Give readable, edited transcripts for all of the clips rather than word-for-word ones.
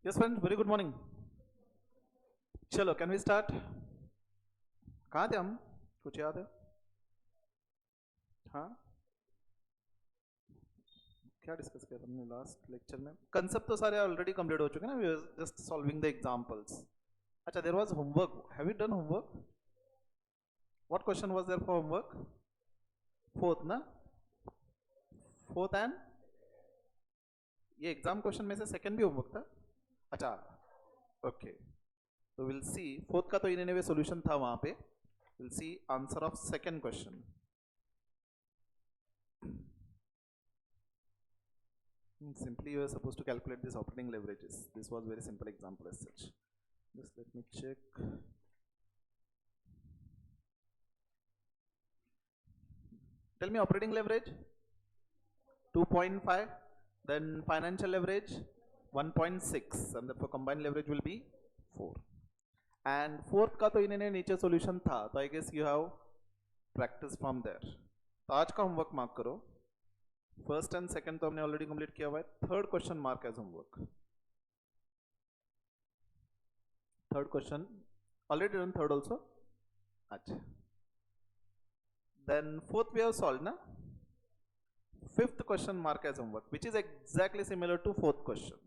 Yes, friends, very good morning. चलो, can we start? कहाँ थे हम? कुछ याद है? हाँ? क्या डिस्कस किया हमने लास्ट लेक्चर में? कंसेप्ट तो सारे ऑलरेडी कंप्लीट हो चुके हैं ना? We were just solving the examples. अच्छा, there was homework. Have you done homework? What question was there for homework? Fourth ना? Fourth and ये एग्जाम क्वेश्चन में से सेकंड भी होमवर्क था? अच्छा, okay. So we'll see. Fourth का तो इन्हें solution था वहाँ पे. We'll see answer of second question. Simply you are supposed to calculate this operating leverages. This was very simple example as such. Just let me check. Tell me operating leverage 2.5, then financial leverage 1.6, and therefore combined leverage will be 4. And fourth का तो इन्हें नीचे solution था, तो I guess you have practice from there. तो आज का homework mark करो. First and second तो हमने already complete किया हुआ है. Third question mark as homework. Third question already done. Third also. अच्छा. Then fourth we have solved ना. Fifth question mark as homework, which is exactly similar to fourth question.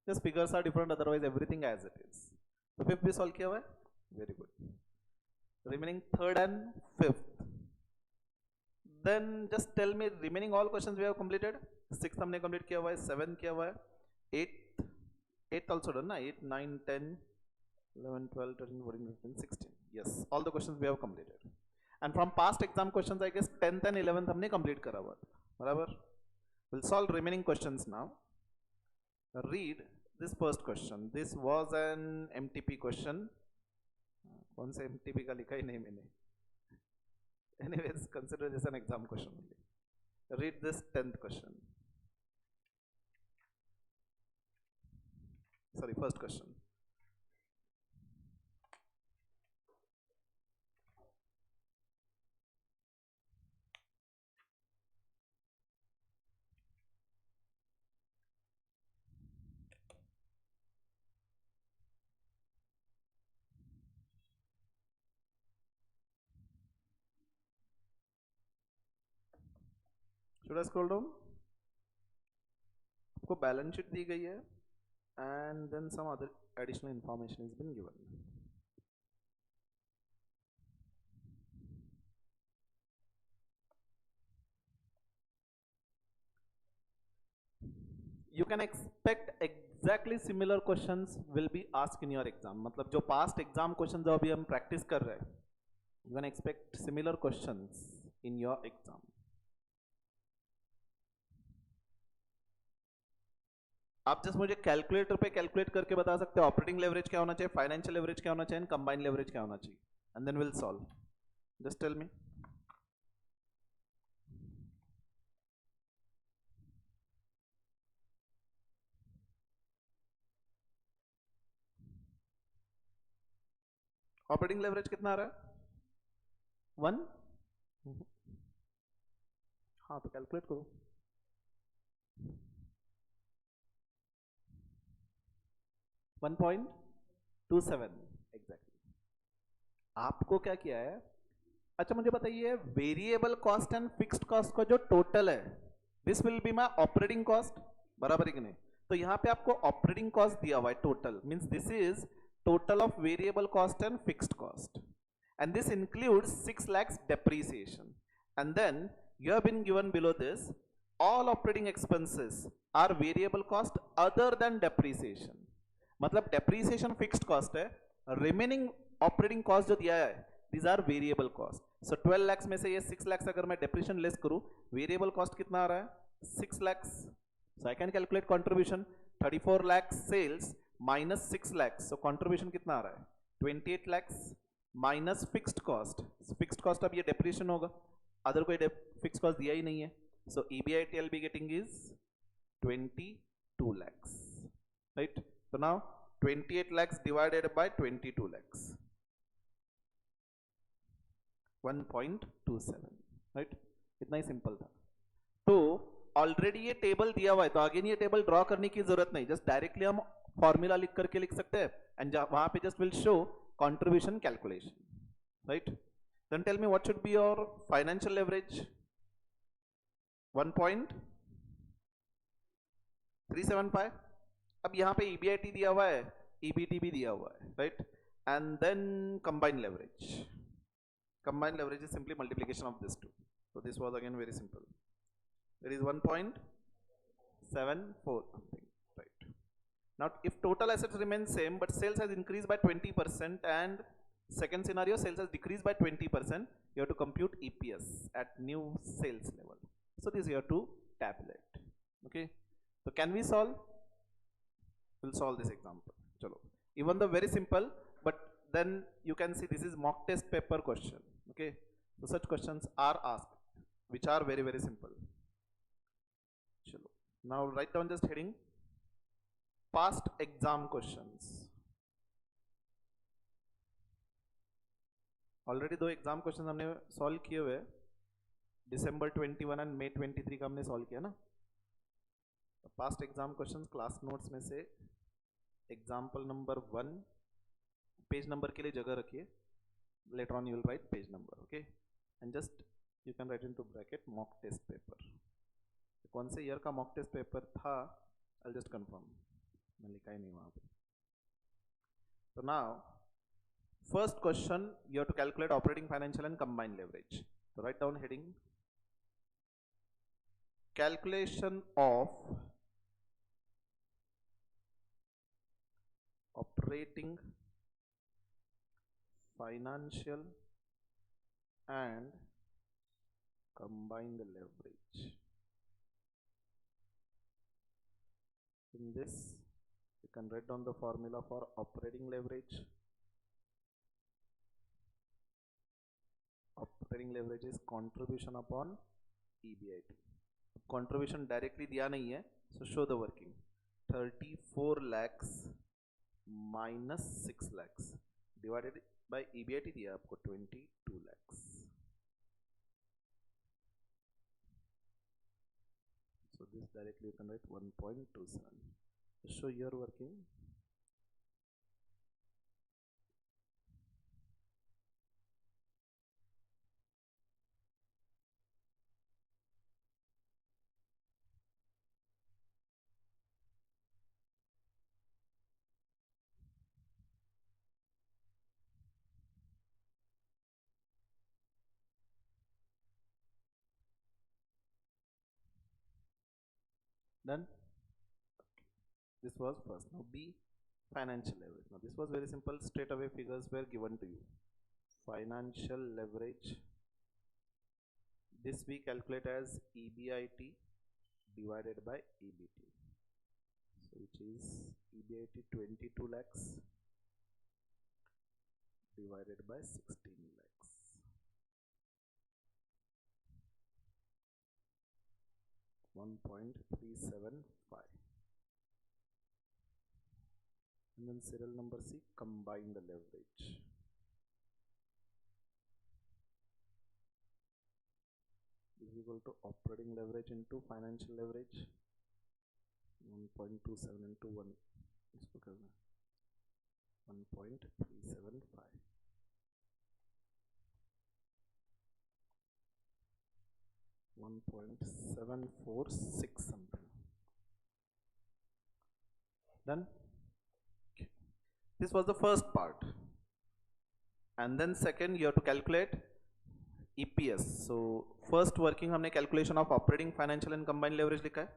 Just figures are different, otherwise everything as it is. So fifth भी solve किया हुआ है. Very good. Remaining third and fifth. Then just tell me remaining all questions we have completed. Sixth हमने complete किया हुआ है, seventh किया हुआ है, eighth also done ना, 8, 9, 10, 11, 12, 13, 14, 15, 16. Yes, all the questions we have completed. And from past exam questions, I guess 10th and 11th हमने complete करा हुआ था, बराबर? We'll solve remaining questions now. Read this first question. This was an MTP question. कौन से MTP का लिखा ही नहीं मैंने. Anyways, consider this an exam question only. Read this 10th question. Sorry, first question. Should I scroll down? आपको balance sheet दी गई है and then some other additional information has been given. You can expect exactly similar questions will be asked in your exam. मतलब जो past exam questions जो अभी हम practice कर रहे हैं, you can expect similar questions in your exam. आप just मुझे कैलकुलेटर पे कैलकुलेट करके बता सकते हो ऑपरेटिंग लेवरेज क्या होना चाहिए, फाइनेंशियल लेवरेज क्या होना चाहिए, एंड कंबाइंड लेवरेज क्या होना चाहिए, and then will solve. Just tell me. Operating leverage कितना आ रहा है? 1. हाँ तो कैलकुलेट करो. $1.27 एग्जैक्टली. आपको क्या किया है? अच्छा मुझे बताइए, variable cost and fixed cost का जो टोटल है, this will be my operating cost, बराबर है कि नहीं? तो यहां पे आपको ऑपरेटिंग कॉस्ट दिया हुआ है total, means this is total of variable cost and fixed cost, and this includes 6 lakhs depreciation. And then you have been given below this, all operating expenses are variable cost other than depreciation. मतलब depreciation fixed cost है, remaining operating cost जो दिया है, these are variable cost. So 12 lakhs में से ये 6 lakhs अगर मैं depreciation less करूँ, variable cost कितना आ रहा है? 6 lakhs. So I can calculate contribution. 34 lakhs sales minus 6 lakhs, so contribution कितना आ रहा है? 28 lakhs minus fixed cost. So fixed cost अब ये depreciation होगा, अदर कोई fixed cost दिया ही नहीं है, so EBIT I'll be getting is 22 lakhs, right? So now 28 lakhs divided by 22 lakhs, 1.27, right? इतना ही सिंपल था. तो ऑलरेडी ये टेबल दिया हुआ है, तो अगेन ये टेबल ड्रॉ करने की जरूरत नहीं, जस्ट डायरेक्टली हम फॉर्मूला लिख करके लिख सकते हैं, एंड वहां पे just will show contribution calculation, right. Then tell me what should be your financial leverage. 1.375. अब यहाँ पे EBIT दिया हुआ है, EBT भी दिया हुआ है, right. And then combined leverage. Combined leverage is simply multiplication of this two. So this was again very simple. There is 1.74 something, right. Now if total assets remain same but sales has increased by 20% and second scenario sales has decreased by 20%, you have to compute EPS at new sales level. So this you have to tabulate. Okay. So can we solve? We'll solve this example. Chalo. Even though very simple, but then you can see this is mock test paper question. Okay. So such questions are asked, which are very, very simple. Chalo. Now write down just heading past exam questions. Already 2 exam question हमने solve किए हुए, December 21 and May 23 का हमने solve किया ना. Past exam question class notes में से example number 1, page number के लिए जगह रखिए, later on you will write page number. Okay. And just you can write into bracket mock test paper. कौन से ईयर का मॉक टेस्ट पेपर था, आई जस्ट कंफर्म, मैं लिखा ही नहीं वहां पे. तो now first question, you have to calculate operating, financial and combined leverage. So write down heading calculation of operating, financial and combined leverage. In this you can write down the formula for operating leverage. Operating leverage is contribution upon EBIT. Contribution directly दिया नहीं है, so show the working. 34 lakhs minus 6 lakhs divided by EBIT दिया आपको 22 lakhs. So this directly you can write 1.27. So show your working. Done. This was first. Now B, financial leverage. Now this was very simple, straight away figures were given to you. Financial leverage, this we calculate as EBIT divided by EBT, so which is EBIT 22 lakhs divided by 16 lakhs. $1.375. And then serial number C, combined leverage. Is equal to operating leverage into financial leverage. 1.27 into 1, इसको करना 1.375. $1.746 something. Done. Okay. This was the first part, and then second you have to calculate EPS. So first working हमने calculation of operating, financial and combined leverage लिखा है.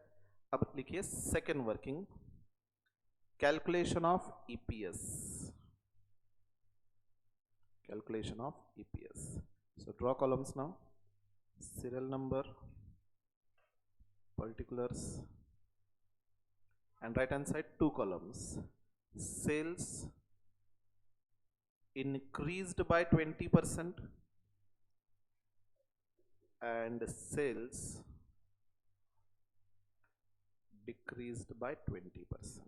अब लिखिए second working, calculation of EPS. Calculation of EPS. So draw columns now. Serial number, particulars, and right hand side 2 columns. Sales increased by 20% and sales decreased by 20%.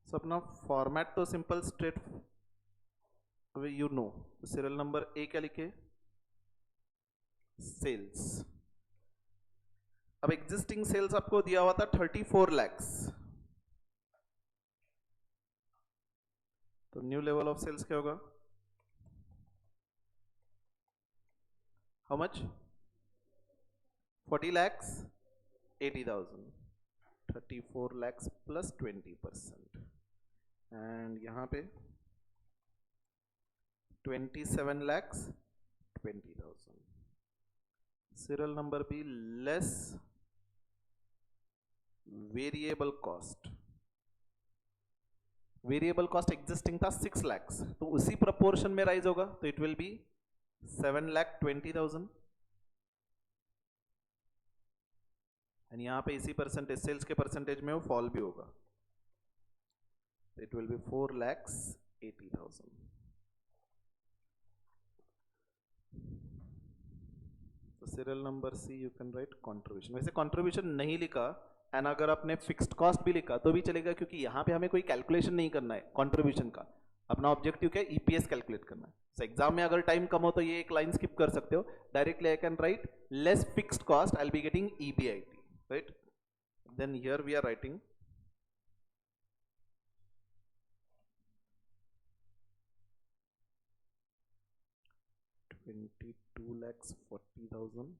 So सो अपना format तो simple straight, you know, serial number ए क्या लिखे, sales. अब existing cells आपको दिया हुआ था 34 लैक्स, तो न्यू लेवल ऑफ सेल्स क्या होगा, how much, 40 lakhs 80,000, 34 lakhs plus 20%, and यहां पे 27 lakhs 20,000, serial number be less variable cost. Variable cost existing था 6 लैक्स, तो उसी प्रपोर्शन में राइज होगा, तो इट विल बी 7,20,000, एंड यहां पे इसी परसेंटेज सेल्स के परसेंटेज में वो फॉल भी होगा, इट विल बी 4,80,000। तो serial number C you can write contribution. वैसे कंट्रीब्यूशन नहीं लिखा एंड अगर आपने फिक्स्ड कॉस्ट भी लिखा तो भी चलेगा, क्योंकि यहां पे हमें कोई कैलकुलेशन नहीं करना है कंट्रीब्यूशन का, अपना ऑब्जेक्टिव क्या है, ईपीएस कैलकुलेट करना है। सो एग्जाम में अगर टाइम कम हो तो ये एक लाइन स्किप कर सकते हो, directly I can write less fixed cost I will be getting EBIT, right. Then here we are writing 22,40,000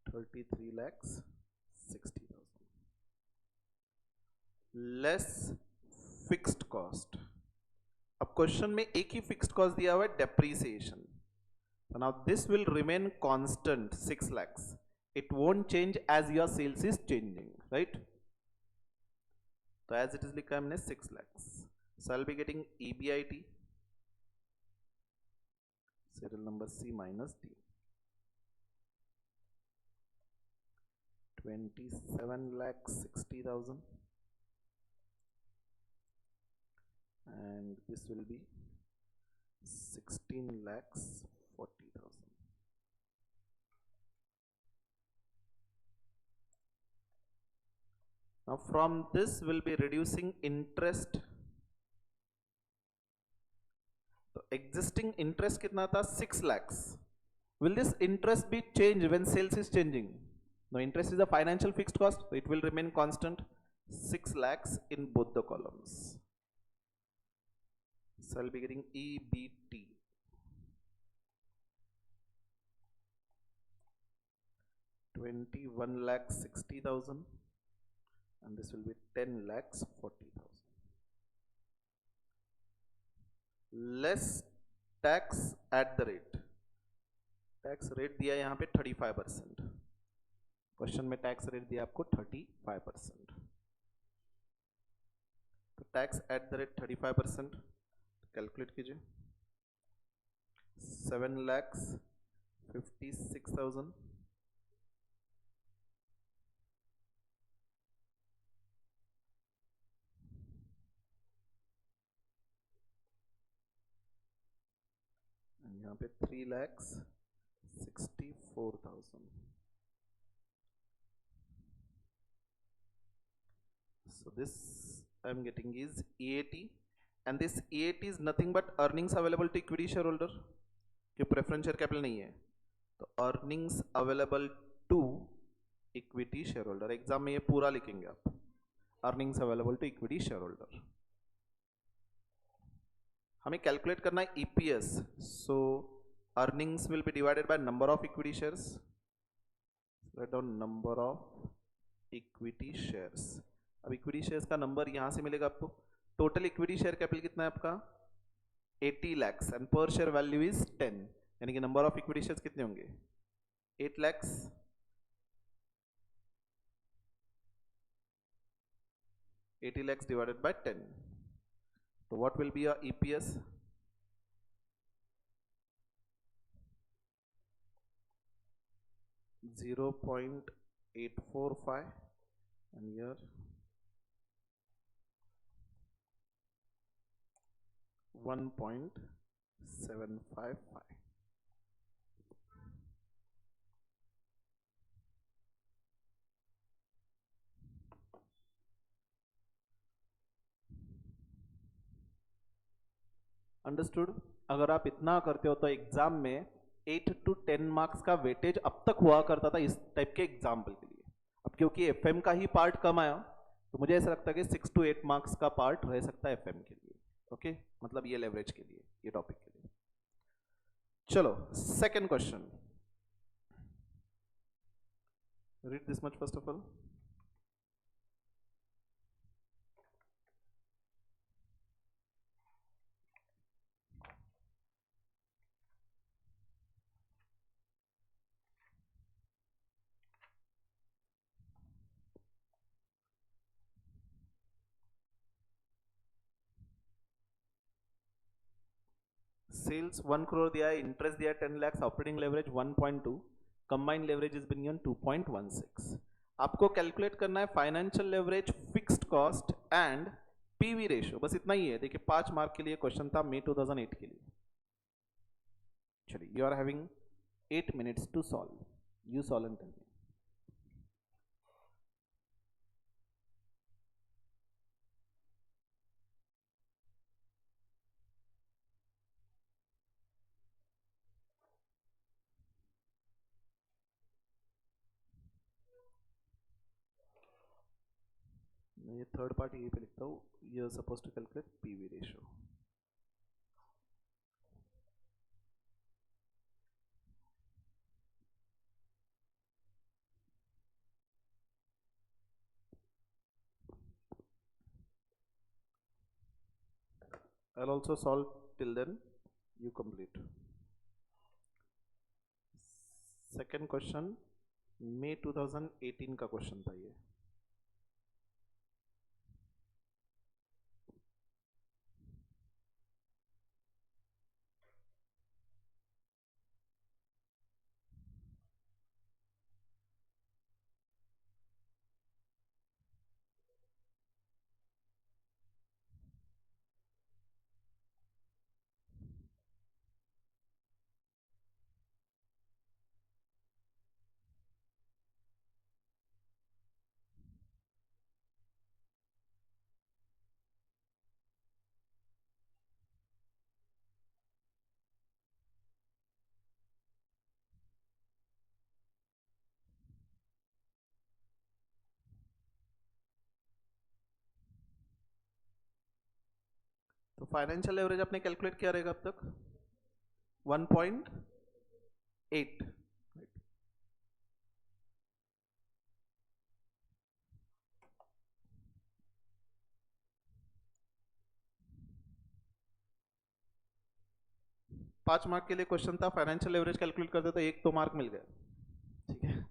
33,60,000 less fixed cost. अब क्वेश्चन में एक ही फिक्स्ड कॉस्ट दिया हुआ है, depreciation. Now this will remain constant 6 lakhs, it won't change as your sales is changing, right. तो as it is लिखा है हमने 6 lakhs, so I'll be getting EBIT serial number C minus D 27,60,000 and this will be 16,40,000. Now from this we'll be reducing interest. तो existing interest कितना था, 6 lakhs. Will this interest be changed when sales is changing? No, interest is a financial fixed cost, so it will remain constant, 6 lakhs in both the columns. So I'll be getting EBT 21,60,000 and this will be 10,40,000. Less tax at the rate, tax rate दिया यहां पे 35%, question में tax rate दिया आपको 35%, तो tax at the rate 35%, calculate कीजिए, 7,56,000 यहाँ पे 3,64,000. So this I am getting is EAT, and this EAT is nothing but earnings available to equity shareholder, कि प्रेफरेंस शेयर कैपिटल नहीं है, तो earnings available to equity shareholder, exam में ये पूरा लिखेंगे आप, earnings available to equity shareholder. हमें कैलकुलेट करना है EPS, so earnings will be divided by number of equity shares, write down number of equity shares. अब इक्विटी शेयर्स का नंबर यहां से मिलेगा आपको, टोटल इक्विटी शेयर कैपिटल कितना है आपका 80 lakhs एंड पर शेयर वैल्यू इज 10, यानी कि नंबर ऑफ इक्विटी शेयर्स कितने होंगे 8 lakhs, 80 lakhs divided by 10, so what will be your EPS, .845 and here 1.755. Understood? अगर आप इतना करते हो तो एग्जाम में 8 to 10 मार्क्स का वेटेज अब तक हुआ करता था इस टाइप के एग्जाम्पल के लिए। अब क्योंकि एफएम का ही पार्ट कम आया तो मुझे ऐसा लगता है कि 6 to 8 मार्क्स का पार्ट रह सकता है एफएम के लिए। ओके, मतलब ये लेवरेज के लिए, ये टॉपिक के लिए। चलो second question, read this much first of all. Sales 1 crore दिया है, इंटरेस्ट दिया है 10 lakhs, operating leverage 1.2, combined leverage is been given 2.16। आपको कैलकुलेट करना है financial leverage, fixed cost and PV ratio. बस इतना ही है। देखिए 5 मार्क के लिए क्वेश्चन था मई 2008 के लिए। चलिए, you are having 8 minutes to solve, you solve and tell me. मैं ये थर्ड पार्ट यहीं पे लिखता हूँ, you are suppose to calculate PV ratio. I'll also solve till then, you complete. Second question May 2018 का क्वेश्चन था ये। तो फाइनेंशियल लेवरेज आपने कैलकुलेट किया रहेगा अब तक 1.8। 5 मार्क के लिए क्वेश्चन था, फाइनेंशियल लेवरेज कैलकुलेट करते तो 1 तो मार्क मिल गया। ठीक है,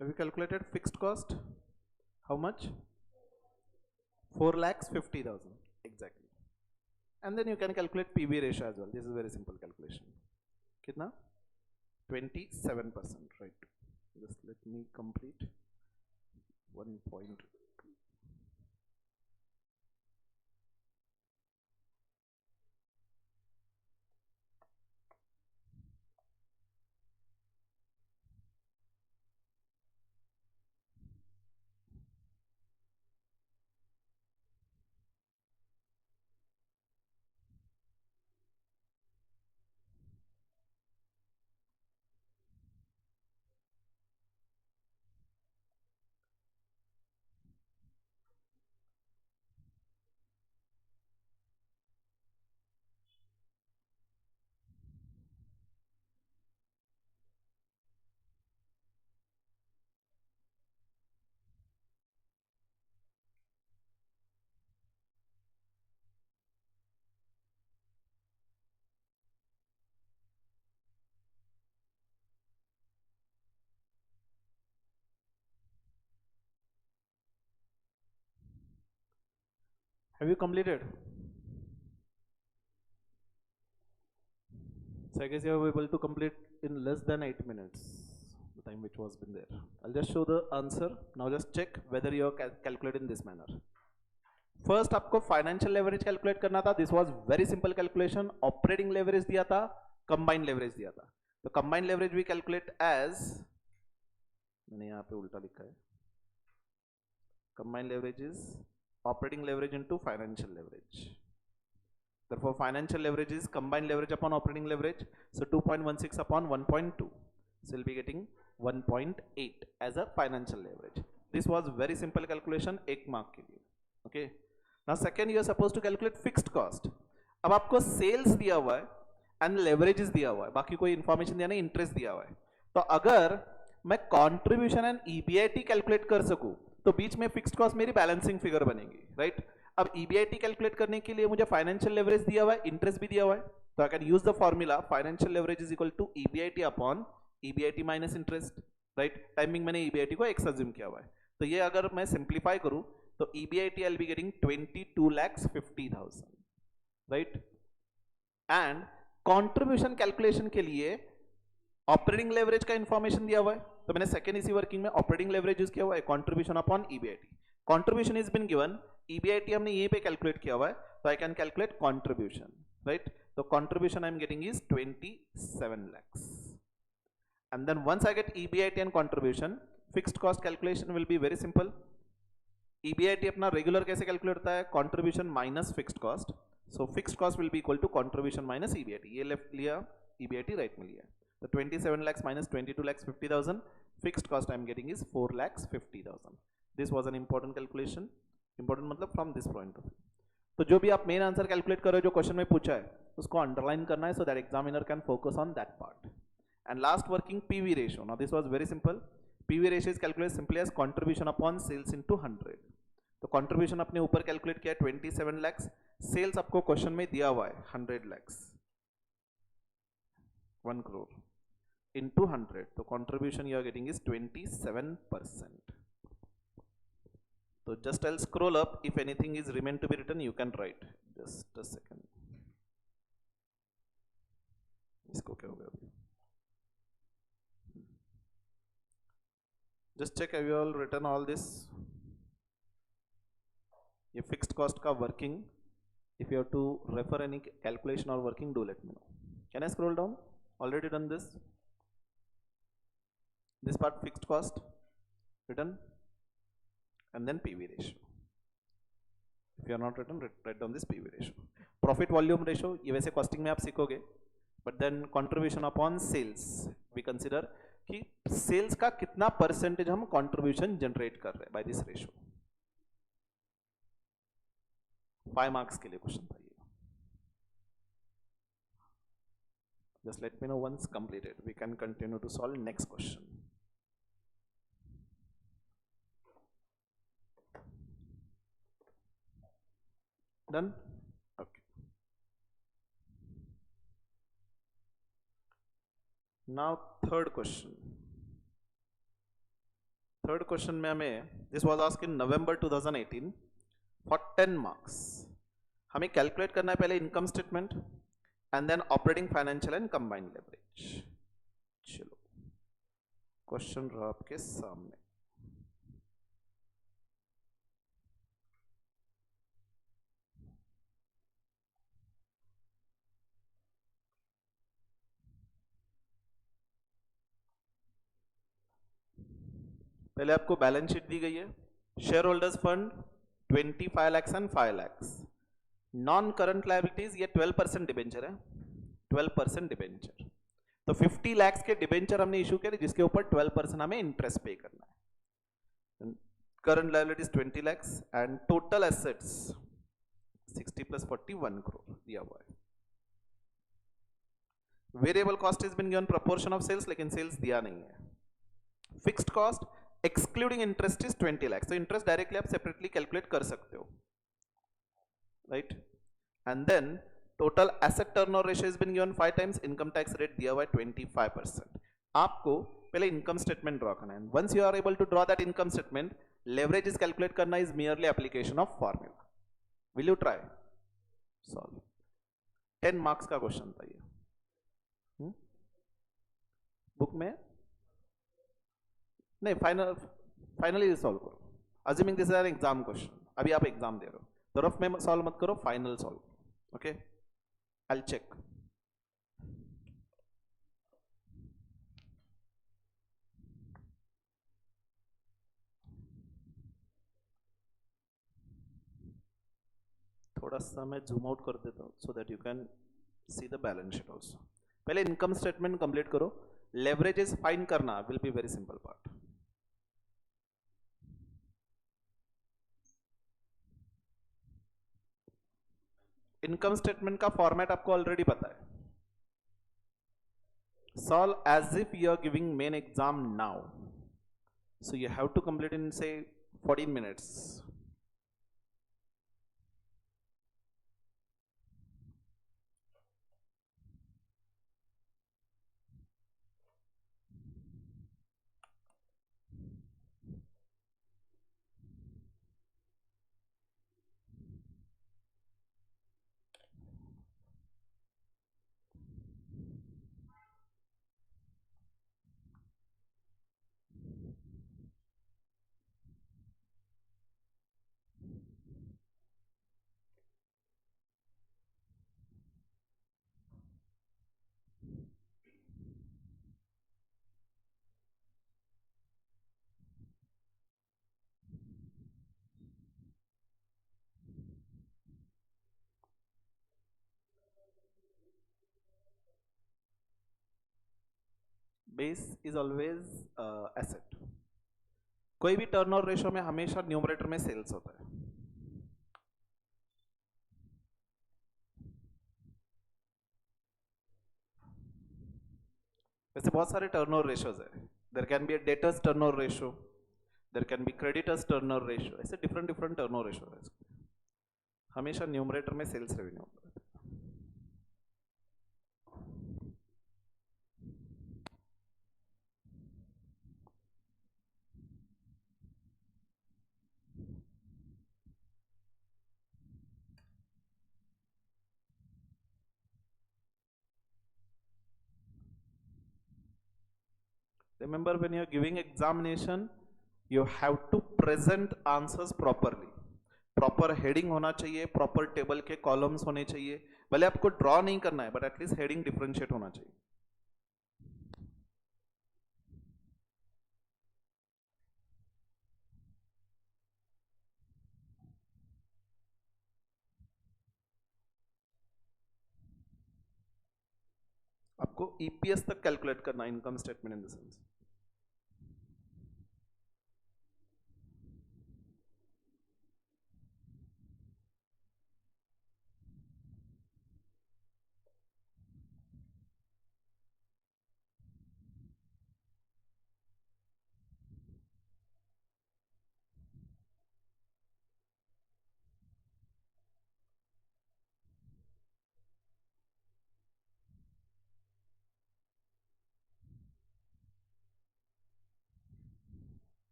have you calculated fixed cost? How much? 4,50,000 exactly. And then you can calculate PV ratio as well. This is very simple calculation. कितना? 27%, right? Just let me complete 1.2. Have you completed? So I guess you are able to complete in less than 8 minutes, the time which was been there. I'll just show the answer. Now just check whether you are calculated in this manner. First आपको financial leverage calculate करना था. This was very simple calculation. Operating leverage दिया था, combined leverage दिया था. तो combined leverage we calculate as, मैंने यहाँ पे उल्टा लिखा है, combined leverage is operating leverage into financial leverage. Therefore, financial leverage is combined leverage upon operating leverage. So 2.16 upon 1.2. So we'll be getting 1.8 as a financial leverage. This was very simple calculation, एक mark के लिए. Okay. Now second, you are supposed to calculate fixed cost. अब आपको sales दिया हुआ है and leverages दिया हुआ है, बाकी कोई information दिया नहीं, interest दिया हुआ है. तो अगर मैं contribution and EBIT calculate कर सकूँ, तो बीच में fixed cost मेरी balancing figure बनेगी, right? अब EBIT कैलकुलेट करने के लिए मुझे फाइनेंशियल लेवरेज दिया हुआ है, इंटरेस्ट भी दिया हुआ है. तो I can use the formula financial leverage is equal to EBIT upon EBIT minus interest, right? Timing मैंने EBIT को एक्स अज्यूम किया हुआ है. तो ये अगर मैं सिंप्लीफाई करूं तो EBIT I will be getting 22,50,000, right? And contribution calculation के लिए ऑपरेटिंग लेवरेज का इंफॉर्मेशन दिया हुआ है. तो मैंने सेकेंड इसी वर्किंग में ऑपरेटिंग लेवरेज यूज किया हुआ है, contribution upon EBIT. Contribution is been given, EBIT हमने यहीं पे कैलकुलेट किया हुआ है, तो I can calculate contribution, right? तो contribution I am getting is 27 lakhs. And then once I get EBIT and contribution, fixed cost calculation will be very simple. EBIT अपना regular कैसे कैलकुलेट होता है? Contribution minus fixed cost. So fixed cost will be equal to contribution minus EBIT. ये left लिया, EBIT right में लिया. तो 27 lakhs minus 22,50,000, fixed cost I am getting is 4,50,000. This was an important calculation. Important मतलब from this point of view. तो जो भी आप मेन आंसर कैलकुलेट कर रहे हो, जो क्वेश्चन में पूछा है, उसको अंडरलाइन करना है, so that examiner can focus on that part. And last working PV ratio. Now this was very simple. PV ratio is calculated simply as contribution upon sales into 100. तो contribution अपने ऊपर calculate किया है 27 lakhs. Sales आपको question में दिया हुआ है 100 lakhs, 1 crore into 100. तो contribution you are getting is 27%. So just I'll scroll up. If anything is remain to be written, you can write. Just a second. इसको क्या हो गया अभी? Just check have you all written all this. ये fixed cost का working. If you have to refer any calculation or working, do let me know. Can I scroll down? Already done this. This part fixed cost written. And then PV ratio. If you are not written, write down this PV ratio. Profit volume ratio, ये वैसे costing में आप सीखोगे, but then contribution upon sales, we consider कि sales का कितना percentage हम contribution generate कर रहे हैं by this ratio. 5 marks के लिए क्वेश्चन था ये. Just let me know once completed. We can continue to solve next question. Done? Okay. Now third question. Third question में हमें, this was asked in November 2018 for 10 marks. हमें calculate करना है पहले income statement and then operating financial and combined leverage. चलो question रहा आपके सामने. पहले आपको बैलेंस शीट दी गई है. Share holders fund 25 lakhs and 5 lakhs. Non current liabilities ये 12% डिबेंचर है, 12% डिबेंचर. तो 50 lakhs के डिबेंचर हमने इशू किया जिसके ऊपर 12% हमें इंटरेस्ट पे करना है. Current liabilities 20 lakhs and total assets 60 + 40 1 crore दिया हुआ है. Variable cost is been given proportion of sales, लेकिन सेल्स दिया नहीं है. Fixed cost excluding interest is 20 lakhs. तो इंटरेस्ट डायरेक्टली आप सेपरेटली कैलकुलेट कर सकते हो, राइट? And then total asset turnover ratio is been given 5 times. Income tax rate दिया हुआ है 25%. आपको पहले इनकम स्टेटमेंट ड्रॉ करना है. Once you are able to draw that income statement, leverage is calculate करना is merely application of formula. Will you try solve? 10 marks का question था ये। बुक में नहीं, फाइनली सॉल्व करो। Assuming this is an exam question, अभी आप exam दे रहे हो तो रफ में सॉल्व मत करो, फाइनल सॉल्व करो। Okay, I check. थोड़ा सा मैं जूम आउट कर देता हूँ so that you can see the balance sheet also. पहले इनकम स्टेटमेंट कंप्लीट करो, लेवरेजेस फाइंड करना will be very simple part. Income statement का फॉर्मेट आपको ऑलरेडी पता है। Solve as if you are giving main exam now, so you have to complete in say 14 minutes. Base is always asset. कोई भी turnover ratio में हमेशा numerator में sales होता है। वैसे बहुत सारे टर्नओवर रेशोज है। There can be a debtors turnover ratio, there can be creditors turnover ratio, ऐसे डिफरेंट डिफरेंट टर्नओवर रेशो है। हमेशा न्यूमरेटर में सेल्स रेवेन्यू होता है। Remember, when you are giving examination, you have to present answers properly. Proper heading होना चाहिए, proper table के columns होने चाहिए। भले आपको ड्रॉ नहीं करना है बट एटलीस्ट हेडिंग डिफरेंशिएट होना चाहिए। आपको ईपीएस तक कैलकुलेट करना, income statement in the sense.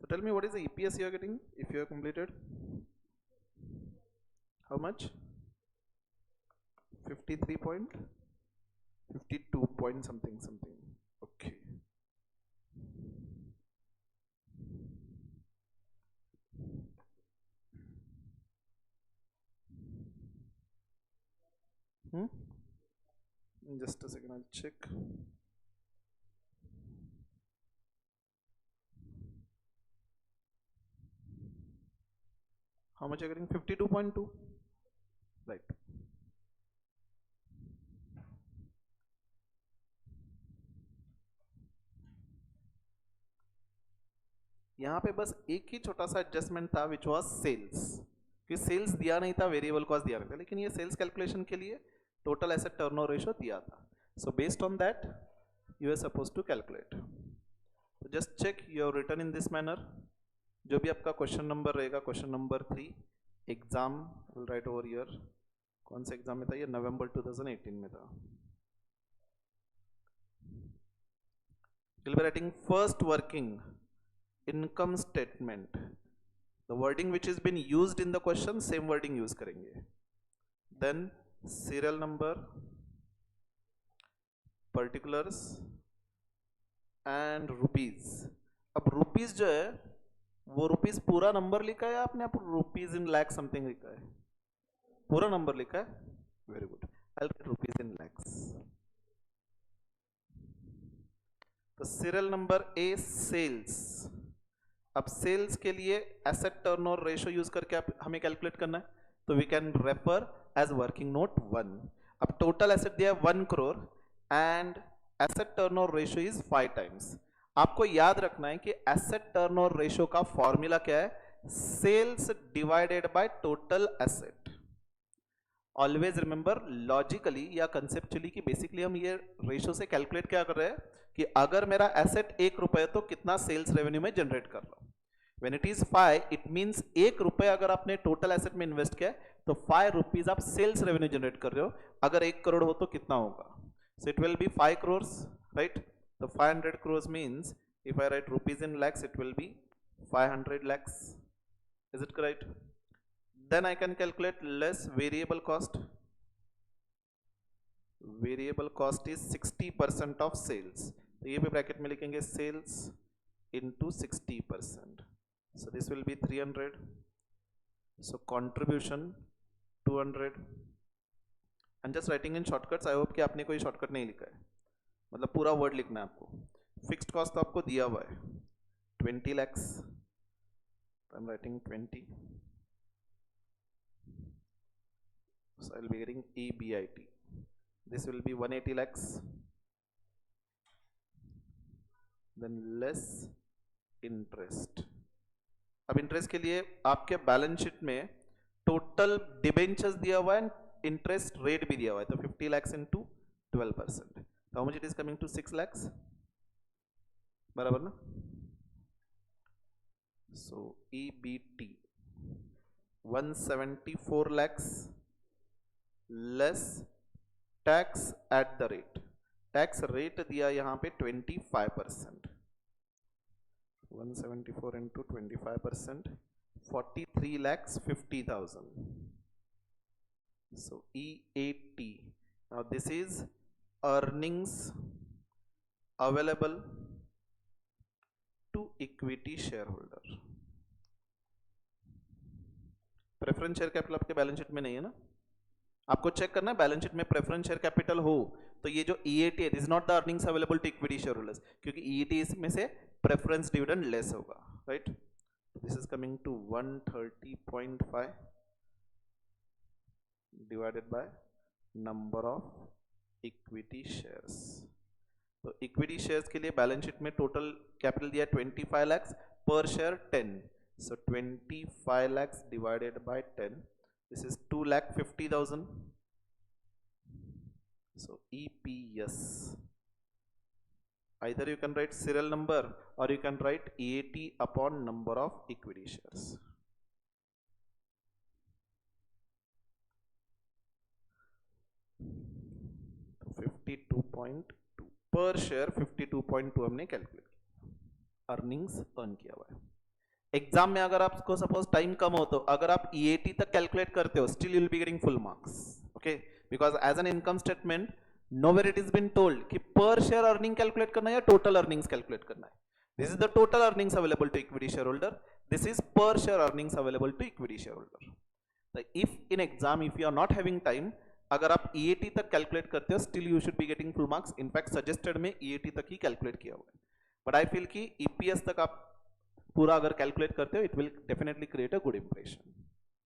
tell me what is the EPS you are getting if you have completed? How much? 53 point 52 point something. Okay. Just a second, I'll check. How much are you getting? 52.2, right? यहाँ पे बस एक ही छोटा सा adjustment था which was sales, कि sales दिया नहीं था, वेरिएबल कॉस्ट दिया नहीं था, लेकिन ये सेल्स कैलकुलेशन के लिए टोटल एसेट टर्नओवर रेशियो दिया था. So based on that you are suppose to calculate. तो just check you have written in this manner. जो भी आपका क्वेश्चन नंबर रहेगा, question number 3 exam will write over year. कौन से एग्जाम में था ये? नवंबर 2018 में था. Will be writing first working income statement. The wording which has been used in the question, same wording use करेंगे. Then serial number, particulars and rupees. अब rupees जो है वो rupees पूरा नंबर लिखा है या आपने आप rupees in lakh something लिखा है? पूरा नंबर लिखा है. Very good. I'll write rupees in lakhs. तो serial number A sales. अब सेल्स के लिए एसेट टर्नओवर रेशियो यूज करके आप हमें कैलकुलेट करना है, तो we can refer as working note 1. अब टोटल एसेट दिया है 1 crore and asset turnover ratio is 5 times. आपको याद रखना है कि एसेट टर्नओवर रेशियो का फॉर्मूला क्या है? Sales divided by total asset. Always remember logically या कंसेप्चुअली कि बेसिकली हम ये रेशियो से कैलकुलेट क्या कर रहे हैं कि अगर मेरा एसेट 1 रुपए तो कितना सेल्स रेवेन्यू में जनरेट कर रहा हूं. When it is 5 it means 1 रुपए अगर आपने टोटल एसेट में इन्वेस्ट किया तो 5 रुपीज आप सेल्स रेवेन्यू जनरेट कर रहे हो. अगर 1 करोड़ हो तो कितना होगा? So it will B 5 crores, right? तो 500 crores means if I right rupees in lakhs it will B 500 lakhs. Is it correct? Then I can calculate less variable cost. Variable cost is 60% of sales. तो ये भी bracket में लिखेंगे sales into 60%. So this will be 300. So contribution 200. I'm just writing in shortcuts. I hope कि आपने कोई shortcut नहीं लिखा है, मतलब पूरा वर्ड लिखना है आपको. फिक्स्ड कॉस्ट तो आपको दिया हुआ है 20 lakhs. I'm writing 20. So I'll be getting EBIT. This will be 180 lakhs. Then less interest. अब इंटरेस्ट के लिए आपके बैलेंस शीट में टोटल डिबेंचर्स दिया हुआ है, इंटरेस्ट रेट भी दिया हुआ है. तो 50 lakhs into 12%. तो how much it is coming to 6 lakhs? बराबर ना? So EBT 174 lakhs less tax at the rate. Tax rate दिया यहां पे 25%. 174 into 25%, 43,50,000. So EAT. Now this is earnings available to equity shareholder. Preference share capital आपके balance sheet में नहीं है ना? आपको चेक करना है बैलेंस शीट में प्रेफरेंस शेयर कैपिटल हो तो ये जो EAT है, this is not the earnings available to equity share holders, क्योंकि EAT इसमें से प्रेफरेंस डिविडेंड लेस होगा, right? This is coming to 130.5 divided by number of equity shares. तो इक्विटी शेयर्स के लिए बैलेंस शीट में टोटल कैपिटल दिया 25 lakhs, पर share 10. So 25 lakhs divided by 10. This is 2,50,000. So EPS. Either you can write serial number or you can write EAT upon number of equity shares. तो 52.2 per share 52.2 हमने calculate किया, earnings earn किया हुआ है. Exam में अगर आपको suppose time कम हो तो अगर आप ईएटी तक कैलकुलेट करते हो still you will be getting full marks, okay, because as an income statement nowhere it is been told कि पर शेयर अर्निंग कैलकुलेट करना है या टोटल अर्निंग्स कैलकुलेट करना है. This is the total earnings available to equity share holder, this is per share earnings available to equity share holder. तो if in exam if you are not having time, अगर आप EAT तक calculate करते हो still you should be getting full marks. In fact suggested में EAT तक ही calculate किया हुआ है, बट आई फील कि ईपीएस तक आप पूरा अगर कैलकुलेट करते हो it will definitely create a good impression.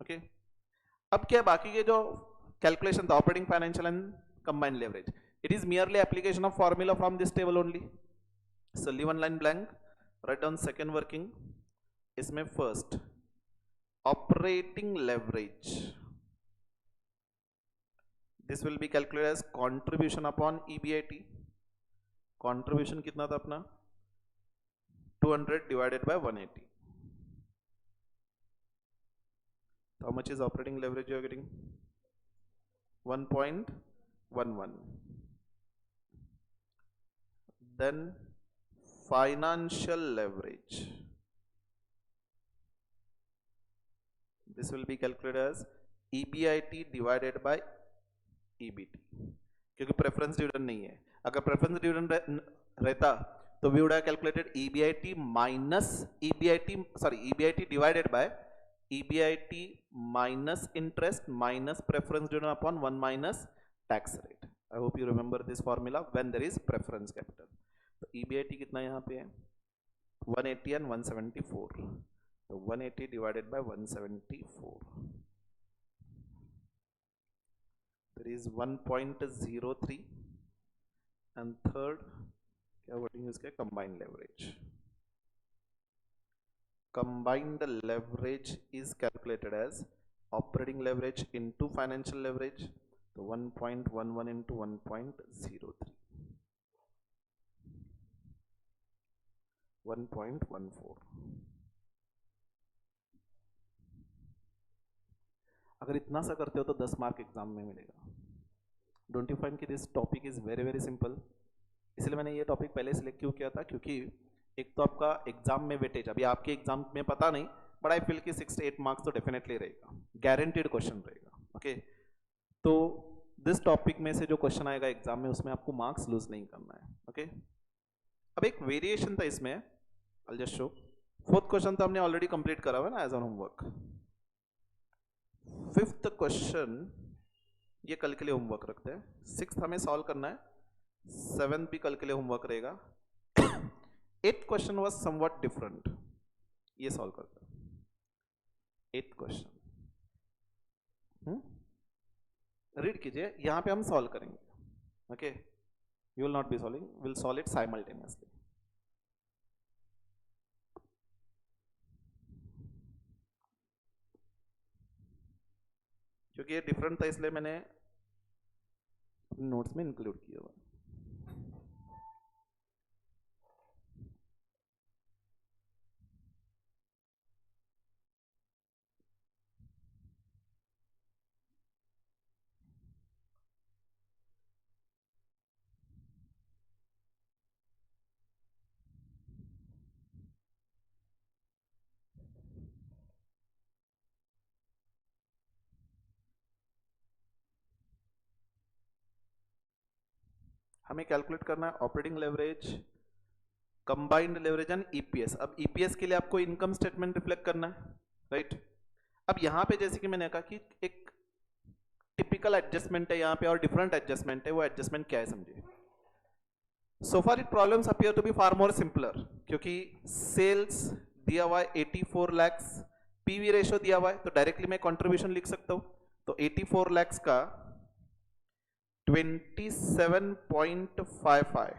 Okay, अब क्या बाकी के जो कैलकुलेशन था operating financial and combined leverage, it is merely application of formula from this table only. So leave one line blank, write down second working. इसमें first operating leverage, this will be calculated as contribution upon EBIT. Contribution कितना था अपना 200 divided by 180. How much is operating leverage you are getting? 1.11. Then financial leverage, this will be calculated as EBIT divided by EBT. क्योंकि preference dividend नहीं है. अगर preference dividend रहता तो we would have calculated EBIT minus EBIT divided by EBIT minus interest minus preference dividend upon 1 minus tax rate. I hope you remember this formula when there is preference capital. तो EBIT कितना यहाँ पे है 180 and 174. तो 180 divided by 174. There is 1.03 and third क्या wording इसके combined leverage. Combined leverage is calculated as operating leverage into financial leverage. तो 1.11 into 1.03 1.14. अगर इतना सा करते हो तो 10 मार्क एग्जाम में मिलेगा. डोंट यू फाइंड कि this topic is very very simple. इसलिए मैंने ये टॉपिक पहले सिलेक्ट क्यों किया था, क्योंकि एक तो आपका एग्जाम में वेटेज, अभी आपके एग्जाम में पता नहीं, बट आई फील कि 6 से 8 मार्क्स तो डेफिनेटली रहेगा, गारंटीड क्वेश्चन रहेगा. ओके, तो दिस टॉपिक में से जो क्वेश्चन आएगा एग्जाम में उसमें आपको मार्क्स लूज नहीं करना है. ओके, अब एक वेरिएशन था इसमें, I just show. Fourth question तो हमने ऑलरेडी कंप्लीट करा हुआ ना as on homework. Fifth question ये कल के लिए होमवर्क रखते हैं. सिक्स्थ हमें सॉल्व करना है, 7th भी कल के लिए होमवर्क रहेगा. 8th question was somewhat different, ये सॉल्व करते हैं. 8th क्वेश्चन रीड कीजिए, यहां पे हम सॉल्व करेंगे. Okay, you will not be solving, will solve it simultaneously. क्योंकि ये डिफरेंट था इसलिए मैंने नोट्स में इंक्लूड किया हुआ. हमें कैलकुलेट करना है operating leverage, combined leverage and EPS. अब ईपीएस के लिए आपको इनकम स्टेटमेंट रिफ्लेक्ट करना है, राइट. अब यहाँ पे जैसे कि मैंने कहा कि एक टिपिकल एडजस्टमेंट है यहाँ पे और डिफरेंट एडजस्टमेंट है. वो एडजस्टमेंट क्या है समझिए. So far it problems appear to be far more simpler, क्योंकि सेल्स दिया हुआ है 84 लाख, पीवी रेशियो दिया हुआ है, तो डायरेक्टली मैं कंट्रीब्यूशन लिख सकता हूं. तो 84 लाख का 27.55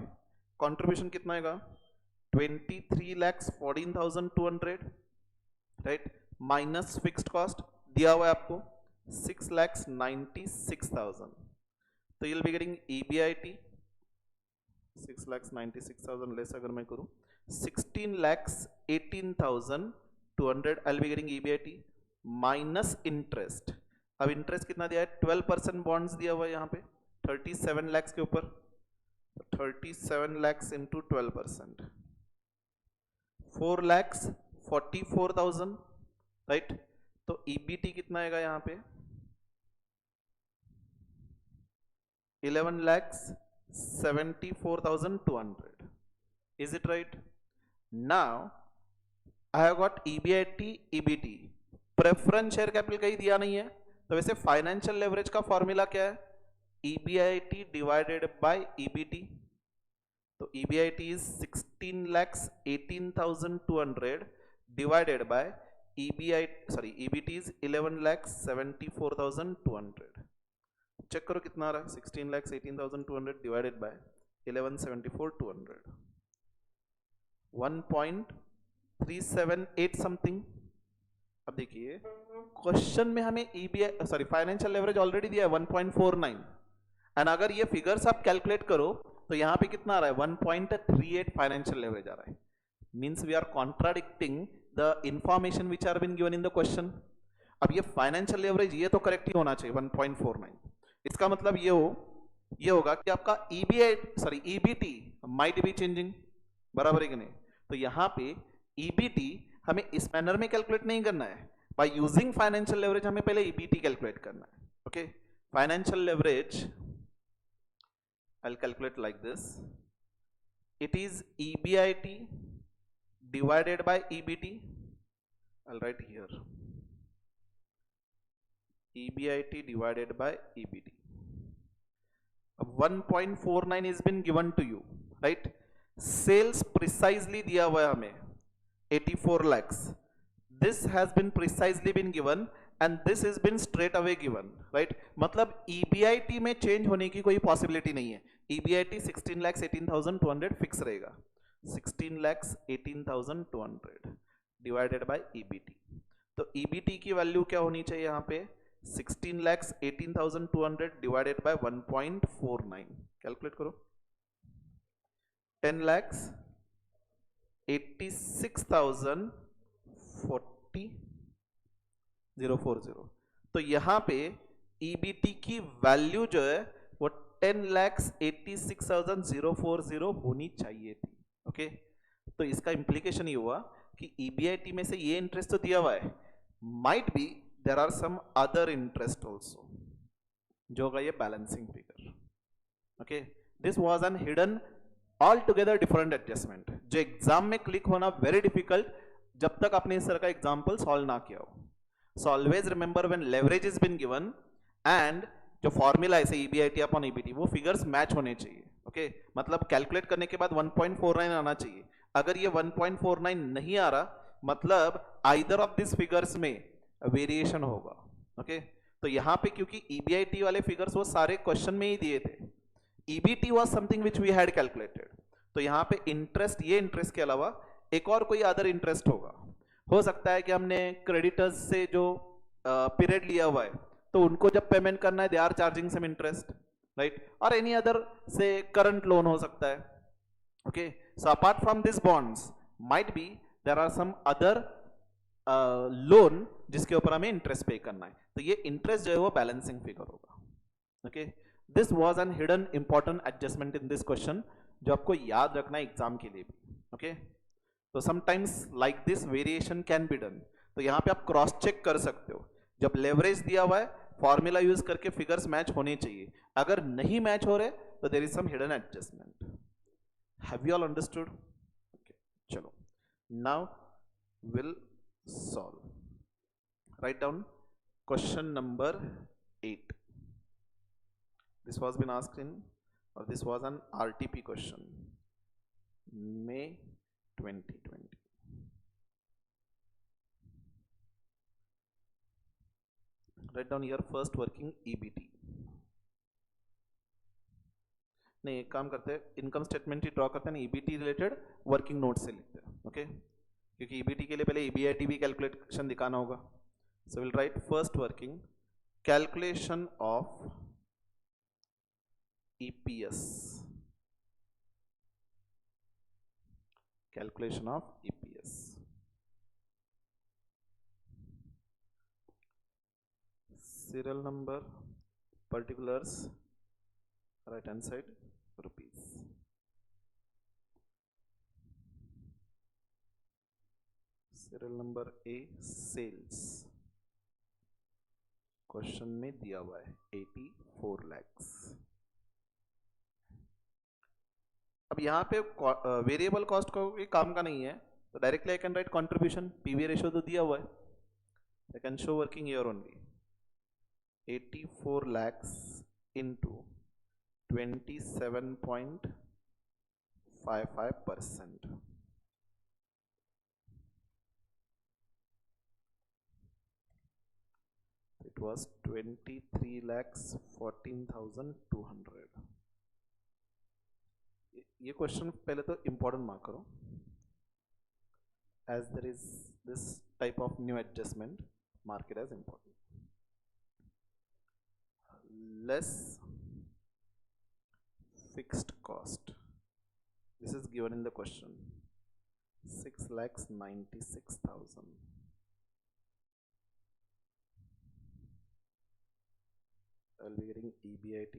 कंट्रीब्यूशन कितना आएगा 23,14,200, राइट, माइनस फिक्स्ड कॉस्ट दिया हुआ है आपको 6,96,000. तो you will be getting EBIT 6,96,000 less अगर मैं करूं 16,18,200. आई will be getting EBIT minus interest. अब इंटरेस्ट कितना दिया है 12% बॉन्ड्स दिया हुआ है यहाँ पे 37 लाख के ऊपर. 37 लाख इंटू 12%, 4 44,000, राइट। तो ईबीटी कितना आएगा यहाँ पे 11,74,200. Is it right? Now I have got EBIT, EBT. Preference share capital कहीं दिया नहीं है, तो वैसे फाइनेंशियल लेवरेज का फॉर्मूला क्या है EBIT डिवाइडेड बाय EBT. तो EBIT is 16,18,200 divided by EBT is 11,74,200. Check करो कितना आ रहा है 16,18,200 डिवाइडेड बाय 11,74,200. 1.378 समथिंग. अब देखिए क्वेश्चन में हमें फाइनेंशियल लेवरेज ऑलरेडी दिया है 1.49, एंड अगर ये फिगर्स आप कैलकुलेट करो तो यहां पे कितना आ रहा है 1.38 फाइनेंशियल लेवरेज आ रहा है. Means we are contradicting the information which are been given in the question. अब ये फाइनेंशियल लेवरेज ये तो करेक्ट ही होना चाहिए 1.49. इसका मतलब ये होगा कि आपका EBT माइट बी चेंजिंग, बराबर है कि नहीं. तो यहां पे EBT हमें इस मैनर में कैलकुलेट नहीं करना है. बाय यूजिंग फाइनेंशियल लेवरेज हमें पहले EBT कैलकुलेट करना है. Okay, financial leverage I'll calculate like this. It is EBIT divided by EBT. I'll write here EBIT divided by EBT. 1.49 is been given to you, right? Sales precisely दिया हुआ है हमें 84 lakhs. This has been precisely been given and this has been straight away given, right? मतलब EBIT में change होने की कोई possibility नहीं है. EBIT 16,18,200 फिक्स रहेगा. 16,18,200 डिवाइडेड बाय EBT. तो EBT की वैल्यू क्या होनी चाहिए यहाँ पे 16,18,200 डिवाइडेड बाय 1.49. कैलकुलेट करो 10,86,040. तो यहां पे EBT की वैल्यू जो है वो 10,86,040 होनी चाहिए थी. ओके, तो इसका इंप्लीकेशन ये हुआ कि EBIT में से ये इंटरेस्ट तो दिया हुआ है, might be there are some other interest also, जो होगा ये balancing figure. Okay, this was an hidden all together different adjustment, जो एग्जाम में क्लिक होना वेरी डिफिकल्ट जब तक आपने इस तरह का एग्जाम्पल सॉल्व ना किया हो. So always remember when leverage is been given and जो फॉर्मूला है EBIT अपॉन EBT वो फिगर्स मैच होने चाहिए. ओके, मतलब कैलकुलेट करने के बाद 1.49 आना चाहिए. अगर ये 1.49 नहीं आ रहा मतलब आइदर ऑफ दिस फिगर्स में वेरिएशन होगा. ओके, तो यहां पे क्योंकि EBIT वाले फिगर्स वो सारे क्वेश्चन में ही दिए थे, EBT was something which we had calculated. तो यहाँ पे इंटरेस्ट, ये इंटरेस्ट के अलावा एक और कोई अदर इंटरेस्ट होगा. हो सकता है कि हमने क्रेडिटर्स से जो पीरियड लिया हुआ है तो उनको जब पेमेंट करना है they are charging some interest, right, और एनी अदर से करंट लोन हो सकता है. Okay, so apart from this bonds might be there are some other loan जिसके ऊपर हमें इंटरेस्ट पे करना है. तो ये इंटरेस्ट जो है वो बैलेंसिंग फिगर होगा. Okay, this was an hidden important adjustment in this question जो आपको याद रखना है एग्जाम के लिए भी. ओके, तो sometimes like this variation can be done. तो यहाँ पे आप क्रॉस चेक कर सकते हो, जब लेवरेज दिया हुआ है फॉर्मूला यूज करके फिगर्स मैच होने चाहिए, अगर नहीं मैच हो रहे तो there is some hidden adjustment. Have you all understood? Okay, चलो now will solve. Write down question number 8. This was been asked in, or this was an RTP question, May 2020. Write down your first working EBT. नहीं, एक काम करते हैं, income statement ही draw करते हैं, EBT related working note से लिखते हैं. ओके, क्योंकि EBT के लिए पहले EBIT भी कैलकुलेशन दिखाना होगा. So will write first working calculation of EPS. Calculation of EPS. Serial number, particulars, right hand side, rupees. Serial number A sales question में दिया हुआ है 84 lakhs। अब यहाँ पे वेरिएबल कॉस्ट को काम का नहीं है तो directly I can write contribution, PV ratio तो दिया हुआ है, I can show working year only 84 lakhs into 27.55%। It was 23,14,200। ये क्वेश्चन पहले तो इंपॉर्टेंट मार्क करो, as there is this type of new adjustment, mark it as important। Less fixed cost, this is given in the question, 6,96,000। I'll be getting EBIT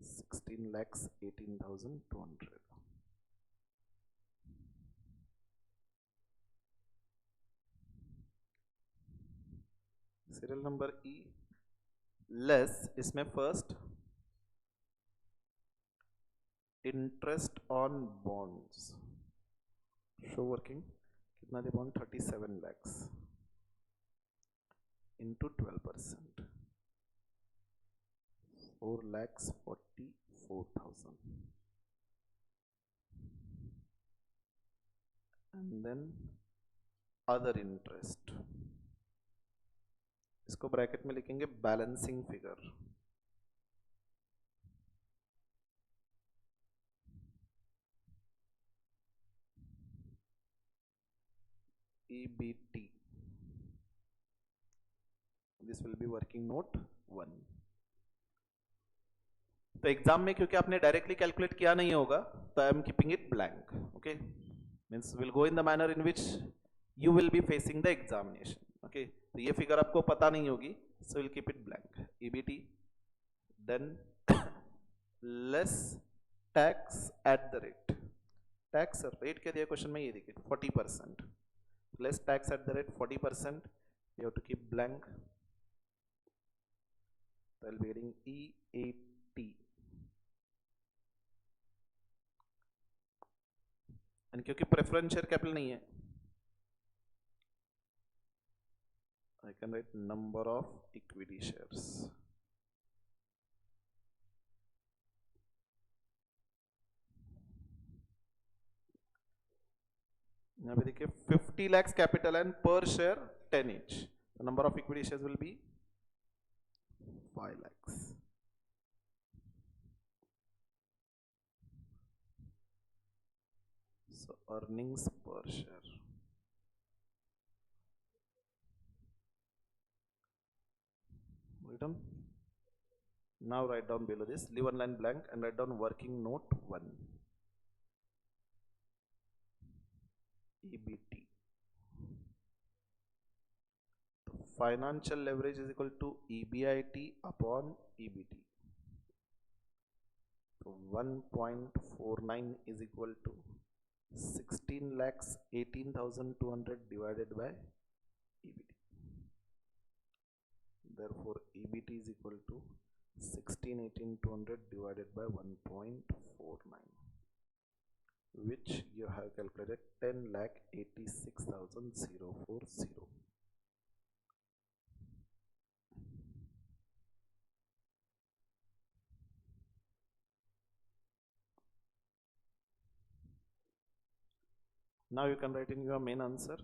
16,18,200। Serial number E less, इसमें first interest on bonds, show working कितना दे bond 37 lakhs into 12%, 4,44,000। And then other interest, इसको bracket में लिखेंगे balancing figure, EBT, this will be working note 1। तो exam में क्योंकि आपने डायरेक्टली कैलकुलेट किया नहीं होगा तो I am keeping it blank, okay, means will go in the manner in which you will be facing the examination, okay. तो ये फिगर आपको पता नहीं होगी, so will keep it blank. EBT than less tax at the rate, tax rate क्या दिया question में, ये देखिए 40%, less tax at the rate 40%, you have to keep blank, so I'll be getting EAT। And क्योंकि preference share capital नहीं है, I can write number of equity shares। यहाँ पे देखिए 50 lakhs कैपिटल एंड पर share 10 each, the number of equity shares will be 5 lakhs। So earnings per share, written। Now write down below this, leave one line blank and write down working note 1, EBT। Financial leverage is equal to EBIT upon EBT, so 1.49 is equal to 16,18,200 divided by EBT, therefore EBT is equal to 16,18,200 divided by 1.49, which you have calculated 10,86,040। Now you can write in your main answer,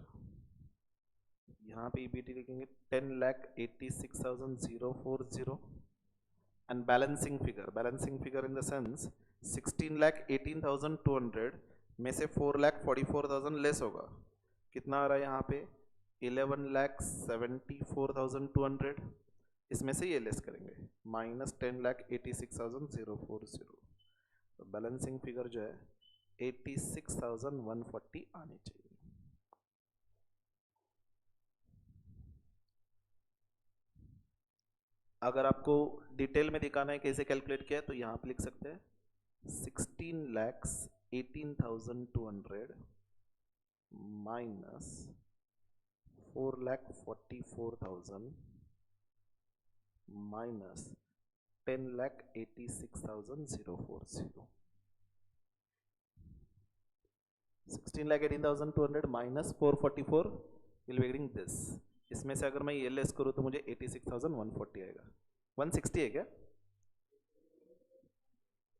यहाँ पे EBT लिखेंगे 10,86,040 and balancing figure in the sense 16,18,200 में से 4,44,000 less होगा, कितना आ रहा है यहाँ पे 11,74,200, इसमें से ये लेस करेंगे माइनस 10,86,040, तो बैलेंसिंग फिगर जो है 86,140 आनी चाहिए। अगर आपको डिटेल में दिखाना है कैसे कैलकुलेट किया है तो यहाँ पे लिख सकते हैं 16,18,200 minus 4,44,000 minus 10,86,040. 16,18,200 minus 444 will be getting this. इसमें से अगर मैं ये लेस करूँ तो मुझे 86,140 आएगा. 160 है क्या?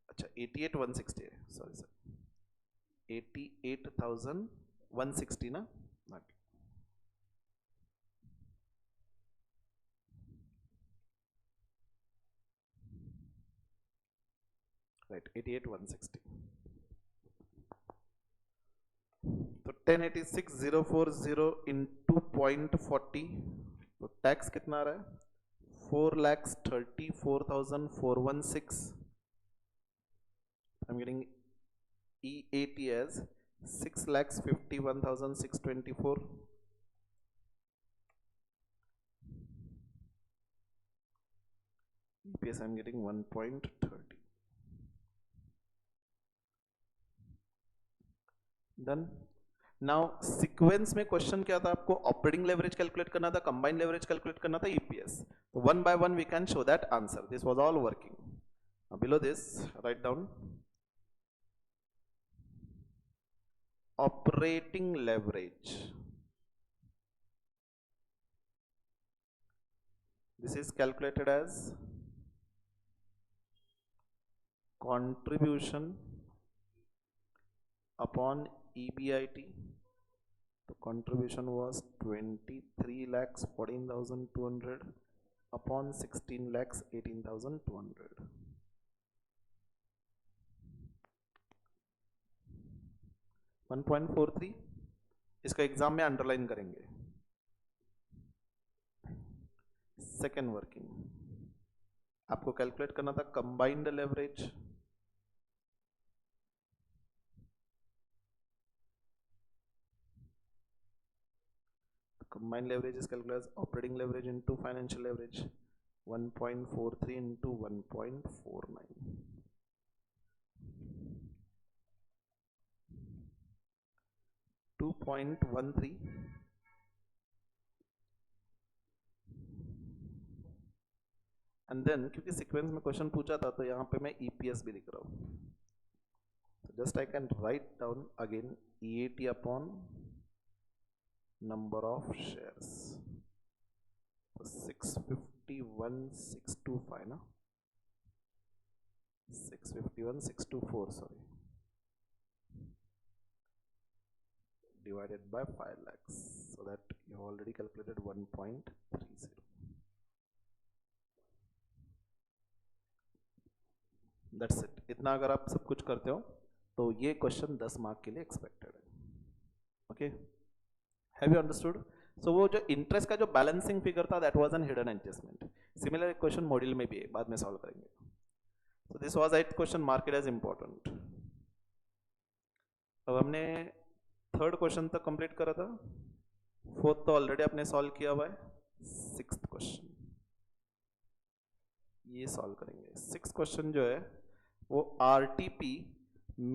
अच्छा 88,160 है, सॉरी सर, 88,160 ना, राइट 88,160. तो 1086,040 इंटू 0.40, तो टैक्स कितना आ रहा है? 4,34,416. I'm getting EAT as 6,51,624. EPS I'm getting 1.30. Done. Now sequence में क्वेश्चन क्या था? आपको ऑपरेटिंग लेवरेज कैलकुलेट करना था, कंबाइंड लेवरेज कैलकुलेट करना था, ईपीएस. तो one by one we can show that answer. This was all working. Below this write down operating leverage. This is calculated as contribution upon EBIT. तो contribution was 23,14,200 upon 16,18,200. 1.43. इसका exam में underline करेंगे. Second working आपको calculate करना था combined leverage. Combined leverage is calculated as operating leverage into financial leverage. 1.43 into 1.49. 2.13. And then क्योंकि sequence में question पूछा था तो यहाँ पे मैं ईपीएस भी लिख रहा हूँ. Just I can write down again EAT upon number of shares. So 651,625 ना, 651,624 sorry, divided by 5 lakhs, so that you have already calculated 1.30. That's it. इतना अगर आप सब कुछ करते हो तो ये क्वेश्चन 10 मार्क के लिए एक्सपेक्टेड है. Okay, have you understood? So वो जो इंटरेस्ट का जो बैलेंसिंग फिगर था that was an hidden adjustment. Similar एक क्वेश्चन मॉड्यूल में भी है, बाद में सॉल्व करेंगे. So this was 8 question marked as important. अब हमने थर्ड क्वेश्चन तक कंप्लीट करा था, फोर्थ तो ऑलरेडी आपने सॉल्व किया हुआ है. सिक्स्थ क्वेश्चन ये सॉल्व करेंगे. सिक्स्थ क्वेश्चन जो है वो आरटीपी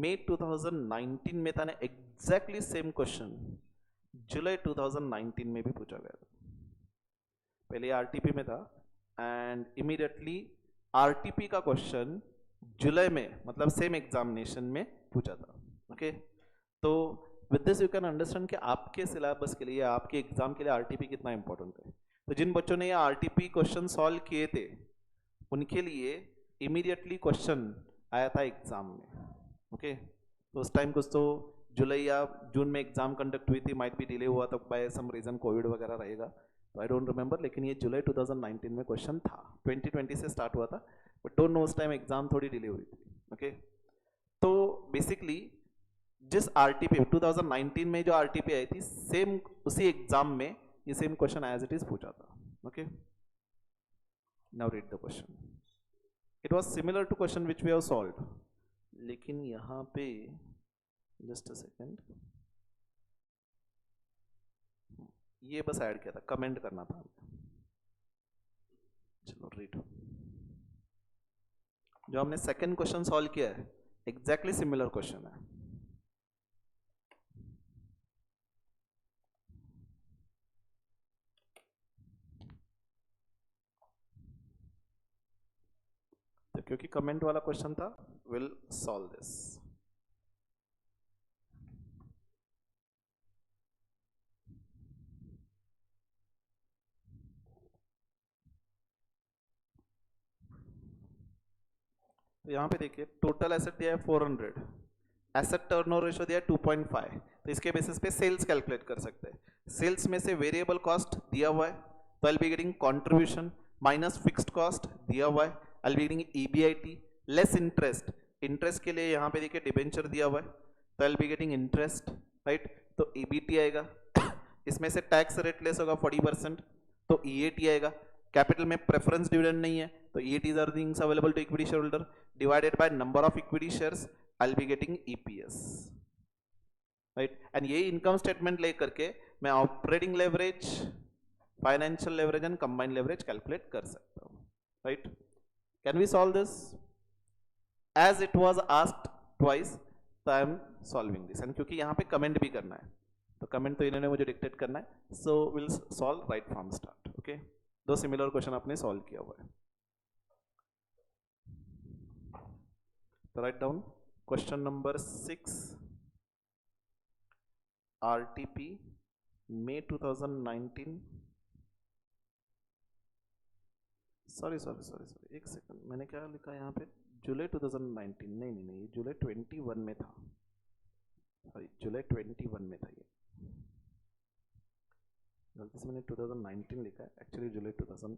मई 2019 में था ना, एग्जैक्टली सेम क्वेश्चन जुलाई 2019 में भी पूछा गया था. पहले आरटीपी में था एंड इमीडिएटली आरटीपी का क्वेश्चन जुलाई में, मतलब सेम एग्जामिनेशन में पूछा था. ओके, तो with this you can understand कि आपके सिलेबस के लिए, आपके एग्जाम के लिए आरटीपी कितना इंपॉर्टेंट है. तो जिन बच्चों ने ये आरटीपी क्वेश्चन सॉल्व किए थे उनके लिए इमीडिएटली क्वेश्चन आया था एग्जाम में. ओके, तो उस टाइम कुछ तो जुलाई या जून में एग्जाम कंडक्ट हुई थी, माइट भी डिले हुआ था बाय सम रीजन, कोविड वगैरह रहेगा, तो आई डोंट रिमेंबर, लेकिन ये जुलाई 2019 में क्वेश्चन था. 2020 से स्टार्ट हुआ था, बट डोंट नो उस टाइम एग्जाम थोड़ी डिले हुई थी. ओके, तो बेसिकली जिस आरटीपी 2019 में जो आरटीपी आई थी, सेम उसी एग्जाम में ये same question as it is पूछा था. Okay, now read the question. It was similar to question which we have solved, लेकिन यहाँ पे जस्ट अ सेकेंड, ये बस ऐड किया था, कमेंट करना था. चलो रीड. जो हमने सेकंड क्वेश्चन सॉल्व किया है एग्जैक्टली सिमिलर क्वेश्चन है. क्योंकि कमेंट वाला क्वेश्चन था, विल सॉल्व दिस। तो यहाँ पे देखिए टोटल एसेट दिया है 400, एसेट टर्नओवर रेशियो दिया है 2.5, तो इसके बेसिस पे सेल्स कैलकुलेट कर सकते हैं। सेल्स में से वेरिएबल कॉस्ट दिया हुआ है, तो आई will be getting contribution minus fixed cost दिया हुआ है, आई will be getting EBIT less interest. Interest के लिए यहाँ पे देखिए डिबेंचर दिया हुआ है, तो आई will be getting interest, right. तो ईबीटी आएगा, इसमें से टैक्स रेट लेस होगा 40%, तो ईएटी आएगा। कैपिटल में प्रेफरेंस डिविडेंड नहीं है, तो EAT are things available to equity share holder divided by number of equity shares, I will be getting EPS, right. And ये इनकम स्टेटमेंट लेकर के मैं operating leverage, financial leverage and combined leverage calculate कर सकता हूं, right. Can we solve this? As it was asked twice, तो I am solving this. And क्योंकि यहाँ पे कमेंट भी करना है, तो कमेंट तो इन्होंने मुझे डिक्टेट करना है, so will solve right from start. Okay, दो सिमिलर क्वेश्चन आपने सॉल्व किया हुआ है। तो write down question number 6, RTP May 2019, sorry एक सेकंड, मैंने क्या लिखा यहाँ पे? जुलाई 2019, नहीं, जुलाई 21 में था, सॉरी जुलाई 21 में था ये, गलती से मैंने 2019 लिखा है, एक्चुअली जुलाई 2000।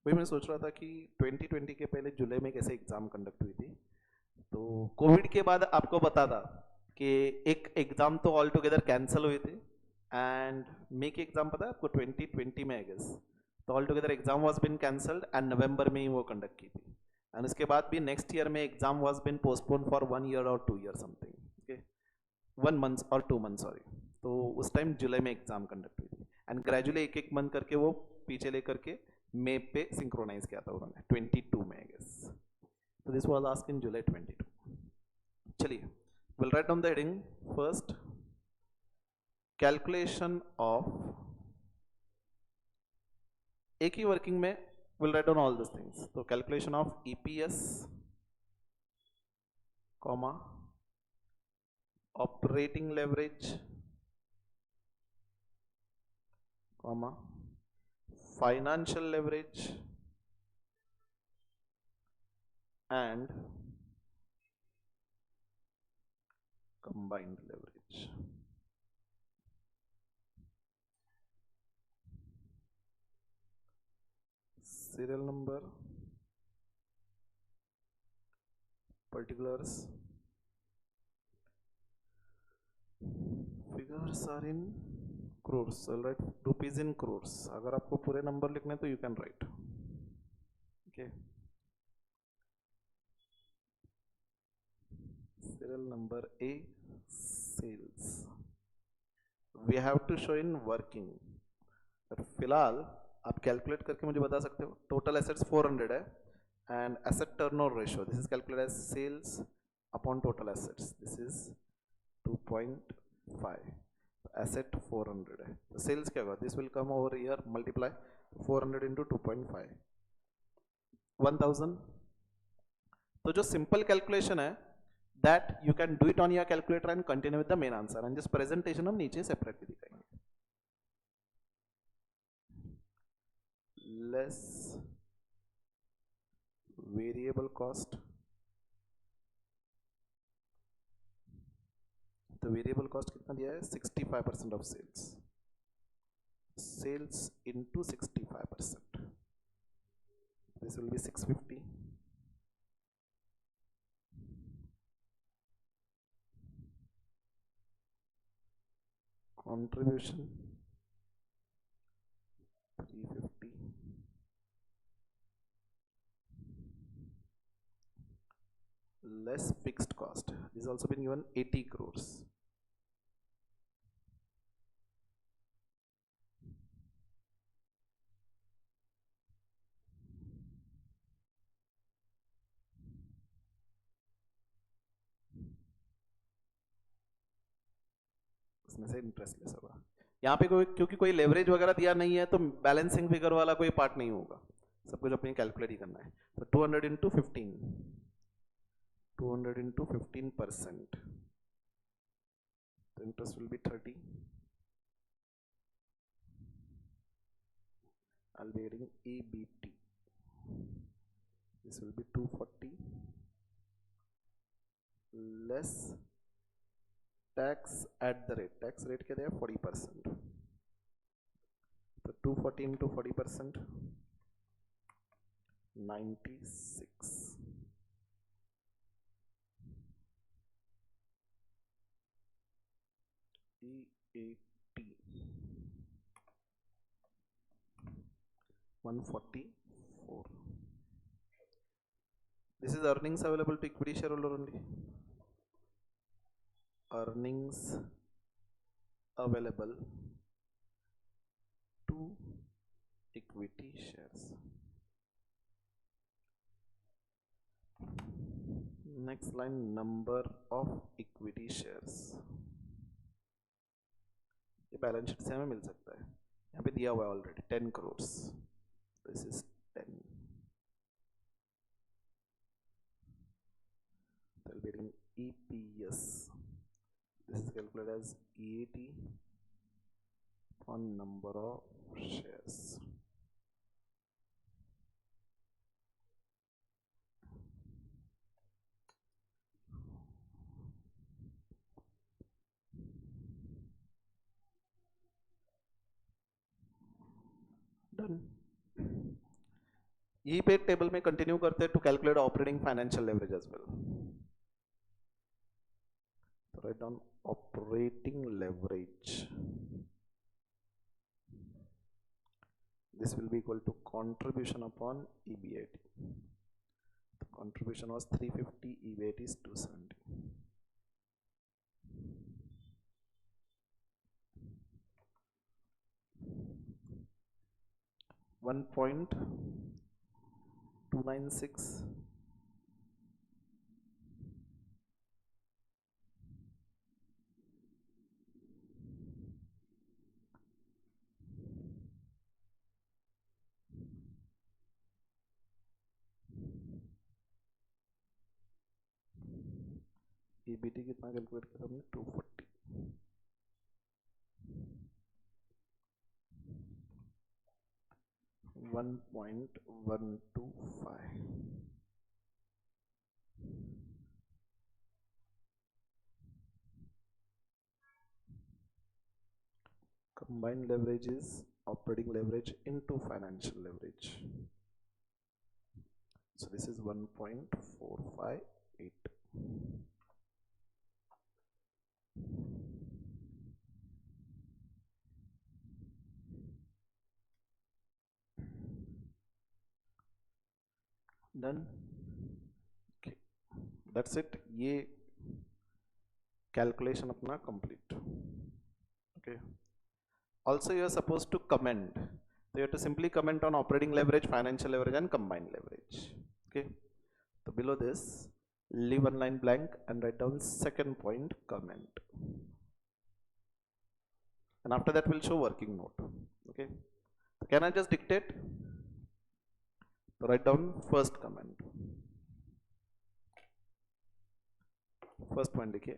वही मैं सोच रहा था कि 2020 के पहले जुलाई में कैसे एग्जाम कंडक्ट हुई थी। तो कोविड के बाद आपको पता था कि एक एग्जाम तो ऑल टुगेदर कैंसिल हुए थे, एंड मे के एग्जाम पता है आपको 2020 में आई गेस, तो all together exam was been cancelled and November में ही वो कंडक्ट की थी। एंड उसके बाद भी नेक्स्ट ईयर में exam was been postpone for 1 year और 2 year समथिंग, ओके 1 month और 2 months सॉरी। तो उस टाइम जुलाई में एग्जाम कंडक्ट हुई थी, एंड ग्रेजुअली एक मंथ करके वो पीछे लेकर के मे पे सिंक्रोनाइज किया था उन्होंने 22 में आई गेस। तो this was asked in July 22। चलिए will write down the heading first, calculation of, एक ही वर्किंग में will write down all this things. तो calculation of EPS, comma operating leverage, comma financial leverage and combined leverage. Serial number, particulars, figures are in crores. I'll write rupees in crores. अगर आपको पूरे number लिखने तो you can write. Okay. Serial number A, sales. We have to show in working. but फिलहाल आप calculate करके मुझे बता सकते हो, टोटल एसेट्स 400 है, and asset turnover ratio this is calculated as sales upon total assets, this is 2.5, asset 400 है, तो सेल्स क्या होगा? This will come over here multiply 400 into 2.5, 1000। तो जो सिंपल कैलकुलेशन है that you can do it on your calculator and continue with the main answer, and this presentation हम नीचे separately दिखाएंगे। less variable cost, तो variable cost कितना दिया है? 65% of sales, sales into 65%, this will be 650, contribution 350, less fixed cost, this has also been given 80 crores, इसमें से interest less होगा। यहाँ पे कोई, क्योंकि कोई लेवरेज वगैरह दिया नहीं है, तो बैलेंसिंग फिगर वाला कोई पार्ट नहीं होगा, सब कुछ अपनी कैलकुलेट ही करना है. तो 200 into 15, 200 into 15%, the interest will be 30. I'll be adding EBT. This will be 240 less tax at the rate. Tax rate क्या दिया 40%. तो 240 into 40%, 96. EAT 144. This is earnings available to equity shareholder only. Earnings available to equity shares. Next line, number of equity shares. ये balance sheet से हमें मिल सकता है. यहाँ पे दिया हुआ है already 10 crores. This is 10. They'll be getting EPS. This is calculated as EAT on number of shares. Done. यही पे टेबल में कंटिन्यू करते हैं to calculate operating financial leverage as well. So write down operating leverage. This will be equal to contribution upon EBIT. The contribution was 350, EBIT is 270. $1.296. EBT कितना calculate किया हमने 240. $1.125. Combined leverage is operating leverage into financial leverage. So this is 1.458. Done. Okay, that's it. ये calculation अपना complete. Okay. Also you are supposed to comment. So you have to simply comment on operating leverage, financial leverage and combined leverage. Okay. So below this, leave one line blank and write down second point comment. And after that we'll show working note. Okay. So can I just dictate? So write down first comment. First point देखिए.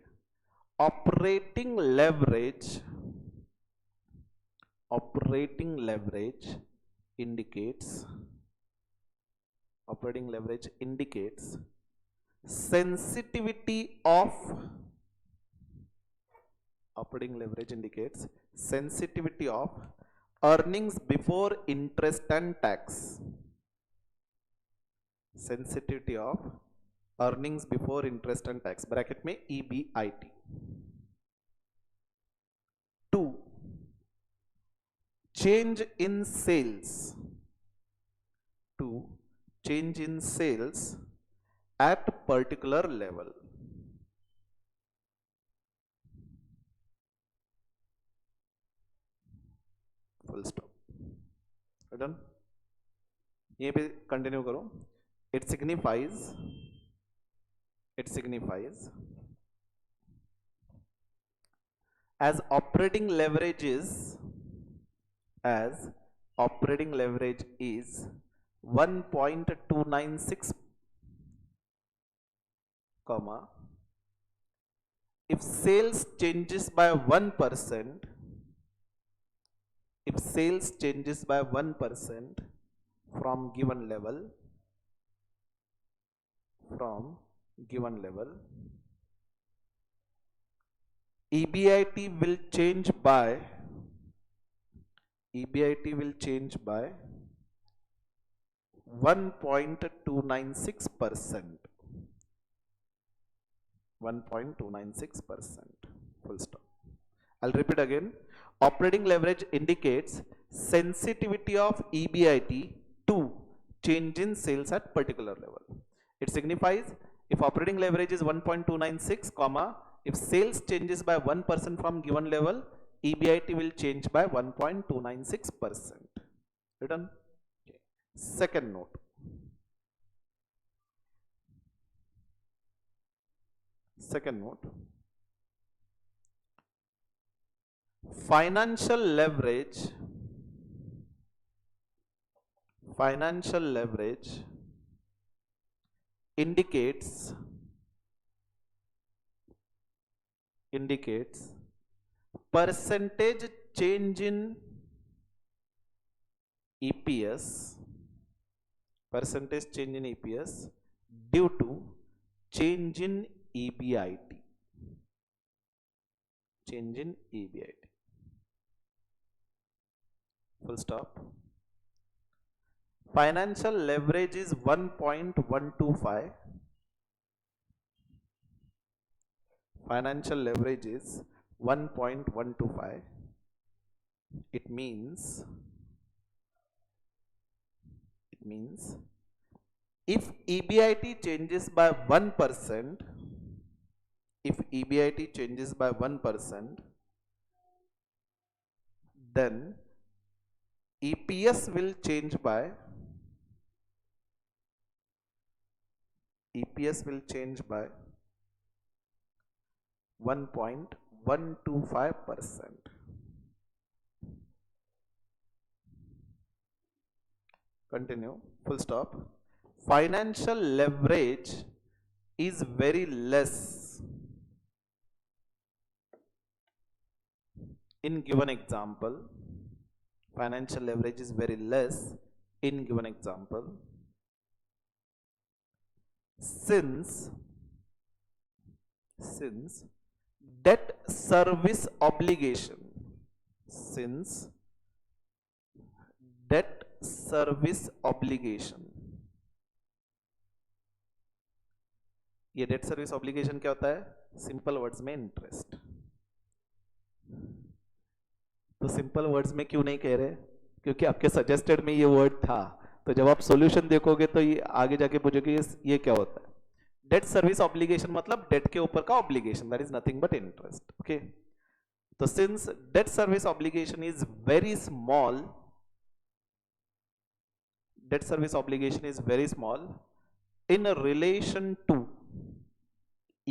Operating leverage indicates sensitivity of earnings before interest and tax. Sensitivity of earnings before interest and tax, bracket में EBIT. 2, change in sales. 2, change in sales at particular level. Full stop. Done. ये पे continue करो. It signifies as operating leverage is 1.296, comma, if sales changes by 1%, if sales changes by 1% from given level, EBIT will change by 1.296%. 1.296%. Full stop. I'll repeat again. Operating leverage indicates sensitivity of EBIT to change in sales at particular level. It signifies if operating leverage is 1.296, comma, if sales changes by 1% from given level, EBIT will change by 1.296%. Written? Okay. Second note. Financial leverage indicates percentage change in EPS, due to change in EBIT. Full stop. Financial leverage is 1.125. Financial leverage is 1.125. It means if EBIT changes by 1%, then EPS will change by 1.125%. Continue. Full stop. Financial leverage is very less in given example. Financial leverage is very less in given example since debt service obligation, ये date service obligation क्या होता है? Simple words में interest. तो simple words में क्यों नहीं कह रहे? क्योंकि आपके सजेस्टेड में ये वर्ड था. तो जब आप सॉल्यूशन देखोगे तो ये आगे जाके पूछोगे ये क्या होता है. डेट सर्विस ऑब्लिगेशन मतलब डेट के ऊपर का obligation, that is nothing but interest. Okay. तो since debt service obligation is very small, debt service obligation is very small in relation to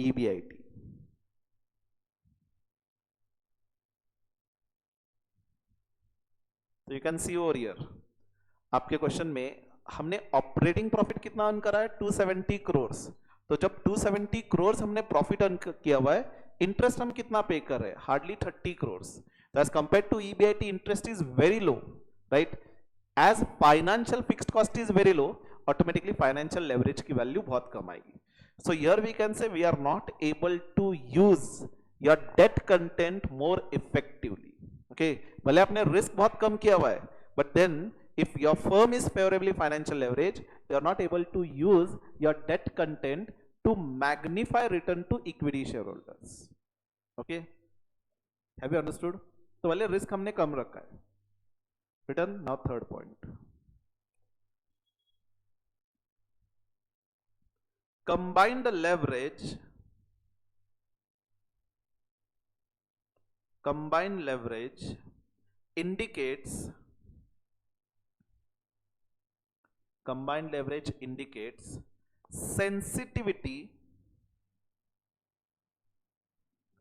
EBIT. तो you can C over here आपके question में हमने operating profit कितना earn करा है? 270 करोड़. तो जब 270 करोड़ हमने प्रॉफिट अर्न किया हुआ है, इंटरेस्ट हम कितना पे कर रहे हैं? हार्डली 30 करोड़. तो as compare to EBIT interest is very low, right? As financial fixed cost is very low, automatically financial leverage की वैल्यू बहुत कम आएगी. So here we can say we are not able to use your debt content more effectively. Okay, भले आपने risk बहुत कम किया हुआ है, but then if your firm is favorably financial leverage, you are not able to use your debt content to magnify return to equity shareholders. Okay, have you understood? तो भले risk हमने कम रखा है. Written. Now third point. Combined leverage indicates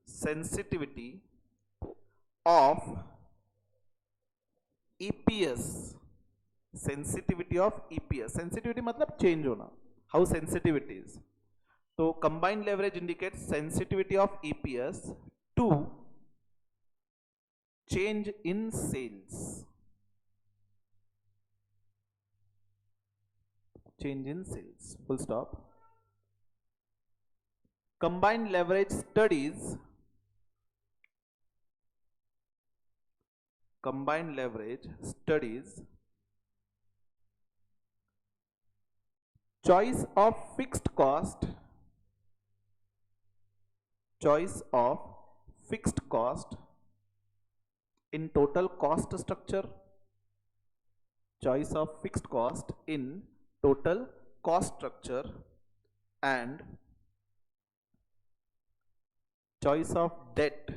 sensitivity of EPS sensitivity of EPS, sensitivity मतलब change होना, how sensitive it is. तो combined leverage indicates sensitivity of EPS to change in sales, change in sales, full stop. Combined leverage studies, combined leverage studies choice of fixed cost, choice of fixed cost in total cost structure, choice of fixed cost in total cost structure, and choice of debt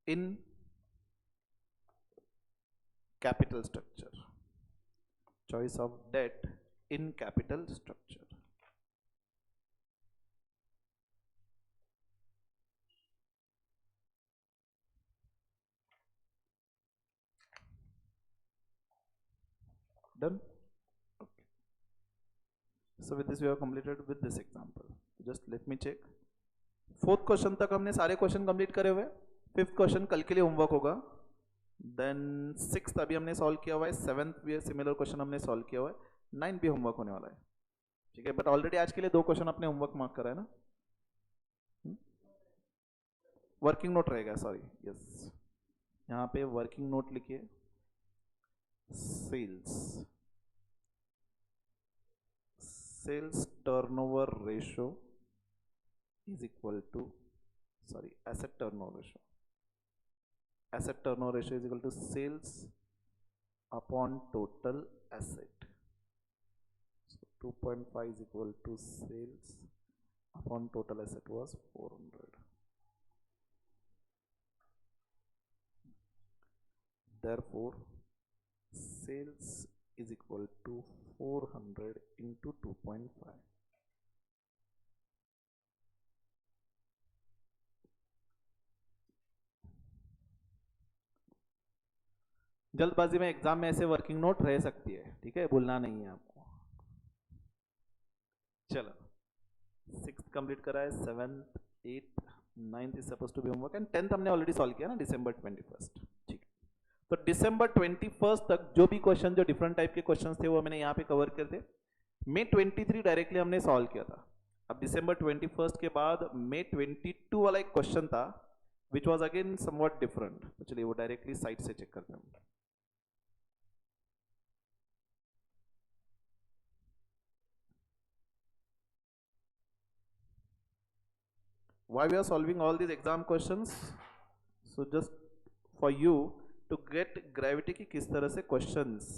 in capital structure, choice of debt in capital structure. Done? Okay. So with this we have completed with this example. Just let me check. Fourth question तक हमने सारे question complete करे हुए. Fifth question कल के लिए homework होगा. Then sixth अभी हमने सॉल्व किया हुआ है. सेवंथ भी सिमिलर क्वेश्चन हमने सॉल्व किया हुआ है. नाइन्थ भी होमवर्क होने वाला है. ठीक है, बट ऑलरेडी आज के लिए 2 क्वेश्चन अपने होमवर्क मार्क करा है ना. वर्किंग नोट रहेगा, सॉरी, यस, यहाँ पे वर्किंग नोट लिखिए. Sales turnover ratio is equal to, sorry, asset turnover ratio. Asset turnover ratio is equal to sales upon total asset. So 2.5 is equal to sales upon total asset was 400. Therefore, sales is equal to 400 into 2.5. जल्दबाजी में exam में ऐसे working note रह सकती है, ठीक है, भूलना नहीं है आपको. चलो, 6th कंप्लीट करा है, 7th 8th 9th is suppose to be homework, and 10th हमने ऑलरेडी सॉल्व किया ना, December 21. ठीक है, तो December 21 तक जो भी क्वेश्चन, जो डिफरेंट टाइप के क्वेश्चन थे वो मैंने यहाँ पे कवर कर थे. May 23 डायरेक्टली हमने सॉल्व किया था. अब December 21 के बाद May 22 वाला एक क्वेश्चन था which was again somewhat different. तो चलिए वो डायरेक्टली साइट से चेक करते हैं. Why we are solving all these exam questions? So just for you to get gravity की किस तरह से questions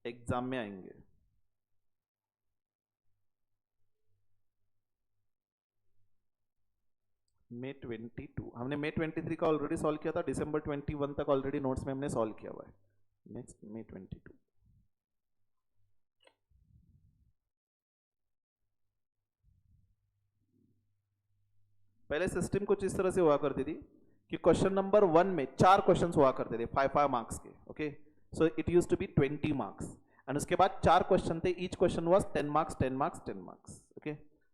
एग्जाम में आएंगे. May 22 हमने May 23 का ऑलरेडी सॉल्व किया था. December 21 तक ऑलरेडी नोट्स में हमने सॉल्व किया हुआ है. Next May 22. पहले सिस्टम कुछ इस तरह से हुआ करती थी कि क्वेश्चन नंबर 1 में 4 क्वेश्चंस हुआ करते थे 5 मार्क्स के. Okay, so it used to be 20 marks, and उसके बाद 4 क्वेश्चन थे, each question was 10 marks 10 marks 10 marks. Okay,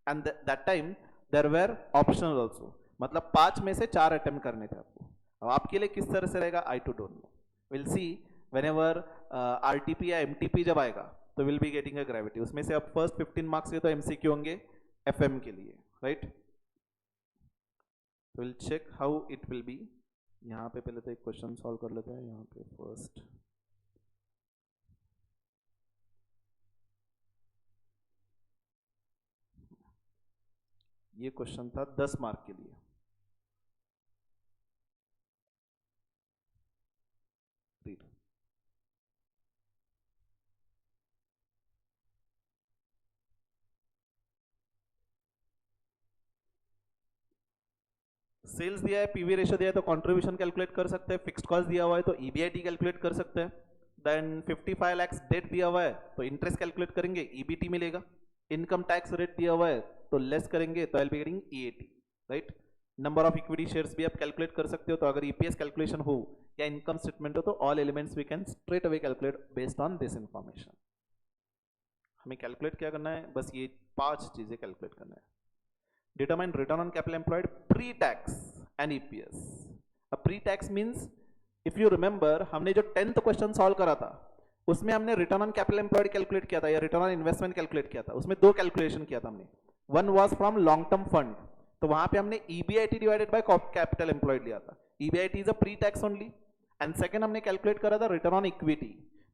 and that time there were optional also, मतलब 5 में से 4 अटेम्प्ट करने थे आपको. अब आपके लिए किस तरह से रहेगा, I too don't know. Will see whenever RTP या एमटीपी जब आएगा तो will be getting a gravity. उसमें से अब फर्स्ट 15 मार्क्स के तो एमसीक्यू होंगे एफएम के लिए, right. Will check how it will be. यहाँ पे पहले तो एक क्वेश्चन सॉल्व कर लेते हैं. यहाँ पे फर्स्ट ये क्वेश्चन था 10 मार्क के लिए. रीड. सेल्स दिया है, पीवी रेशियो दिया है तो कंट्रीब्यूशन कैलकुलेट कर सकते हैं. फिक्स्ड कॉस्ट दिया हुआ है तो ईबीआईटी कैलकुलेट कर सकते हैं. देन 55 लाख डेट दिया हुआ है तो इंटरेस्ट कैलकुलेट करेंगे, ईबीटी मिलेगा. इनकम टैक्स रेट दिया हुआ है तो लेस करेंगे तो I be getting EAT, right. Number of equity shares भी आप कैलकुलेट कर सकते हो. तो अगर ईपीएस कैलकुलेशन हो या इनकम स्टेटमेंट हो, तो all elements we can straight away calculate based on this information. हमें कैलकुलेट क्या करना है, बस ये 5 चीजें कैलकुलेट करना है. Determine return on capital employed pre tax and EPS. अब pre tax means, if you remember, हमने जो 10th क्वेश्चन सॉल्व करा था उसमें हमने return on capital employed calculate किया था या रिटर्न ऑन इन्वेस्टमेंट कैलकुलेट किया था. उसमें 2 कैलकुलेशन किया था हमने. One was from long term fund, तो वहां पे हमने EBIT divided by capital employed लिया था. EBIT is a pre tax only. And second हमने कैलकुलेट करा था return on equity.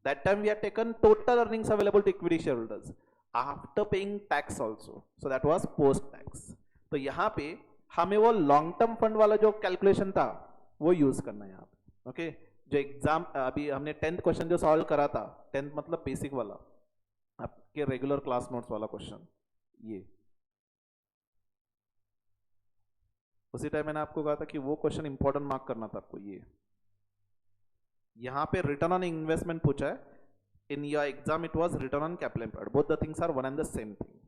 That time we have taken total earnings available to equity share holders after paying tax also, so that was post tax. तो यहाँ पे हमें वो long term fund वाला जो कैलकुलेशन था वो यूज करना है यहाँ पे. ओके, जो एग्जाम अभी हमने 10th क्वेश्चन जो सॉल्व करा था, 10th मतलब बेसिक वाला, आपके रेगुलर क्लास नोट्स वाला क्वेश्चन, ये उसी टाइम मैंने आपको कहा था कि वो क्वेश्चन इंपॉर्टेंट मार्क करना था आपको. ये यहाँ पे रिटर्न ऑन इन्वेस्टमेंट पूछा है. In your exam it was return on capital employed. Both the things are one and the same thing.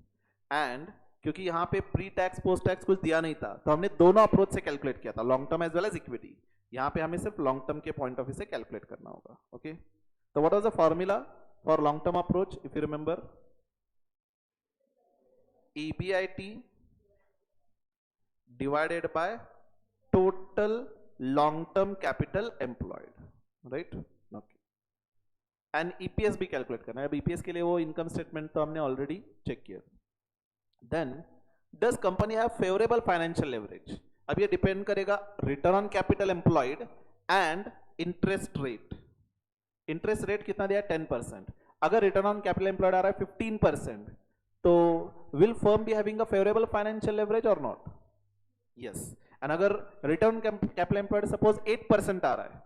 एंड क्योंकि यहाँ पे प्री टैक्स पोस्ट टैक्स कुछ दिया नहीं था, तो हमने दोनों अप्रोच से कैलकुलेट किया था, long term as well as equity. यहाँ पे हमें सिर्फ लॉन्ग टर्म के पॉइंट ऑफ व्यू से कैलकुलेट करना होगा. ओके, तो what was the formula for long term approach, if you remember, EBIT divided by total long term capital employed, right? Okay. And EPS भी कैलकुलेट करना है. अब EPS के लिए वो इनकम स्टेटमेंट तो हमने ऑलरेडी चेक किया. Then does company have favourable financial leverage. अब ये डिपेंड करेगा return on capital employed and interest rate. Interest rate कितना दिया है, 10%. अगर रिटर्न ऑन कैपिटल एम्प्लॉयड आ रहा है 15%, तो will firm be having a favourable financial leverage और नॉट? यस. एंड अगर रिटर्न कैपिटल एम्प्लॉयड सपोज 8% आ रहा है,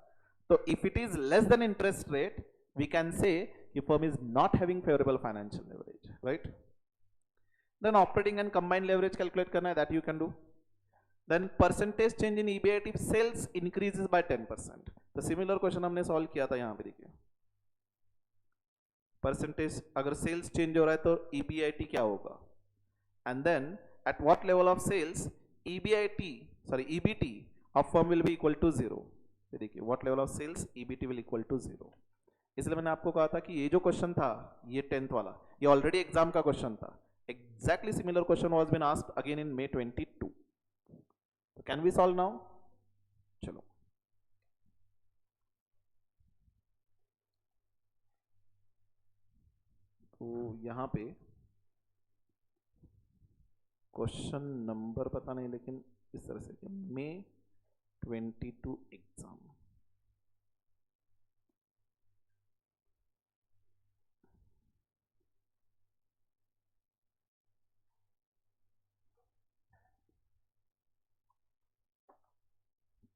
तो if it is less than interest rate, we can say the firm is not having favorable financial leverage, right? Then operating and combined leverage calculate karna hai, that you can do. Then percentage change in EBIT if sales increases by 10%. तो similar question हमने solve किया था. यहाँ पे देखिए, percentage अगर sales change हो रहा है तो EBIT क्या होगा, and then at what level of sales EBT of firm will be equal to 0. देखिए, what level of sales EBT will equal to 0. इसलिए मैंने आपको कहा था कि ये जो क्वेश्चन था, ये 10th वाला, ये ऑलरेडी एग्जाम का क्वेश्चन था. Exactly similar question was been asked again in May 22. Can we solve now? चलो, तो यहां पे क्वेश्चन नंबर पता नहीं, लेकिन इस तरह से May 22 exam.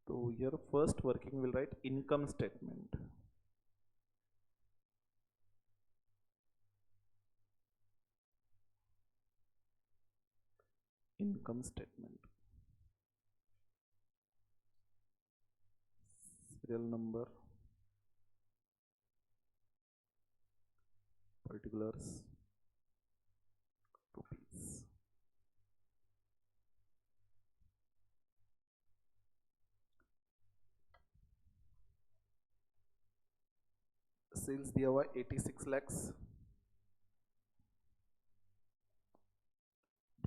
So your first working will write income statement. Income statement. Serial number. Particulars. Rupees. Sales दिया हुआ 86 lakhs.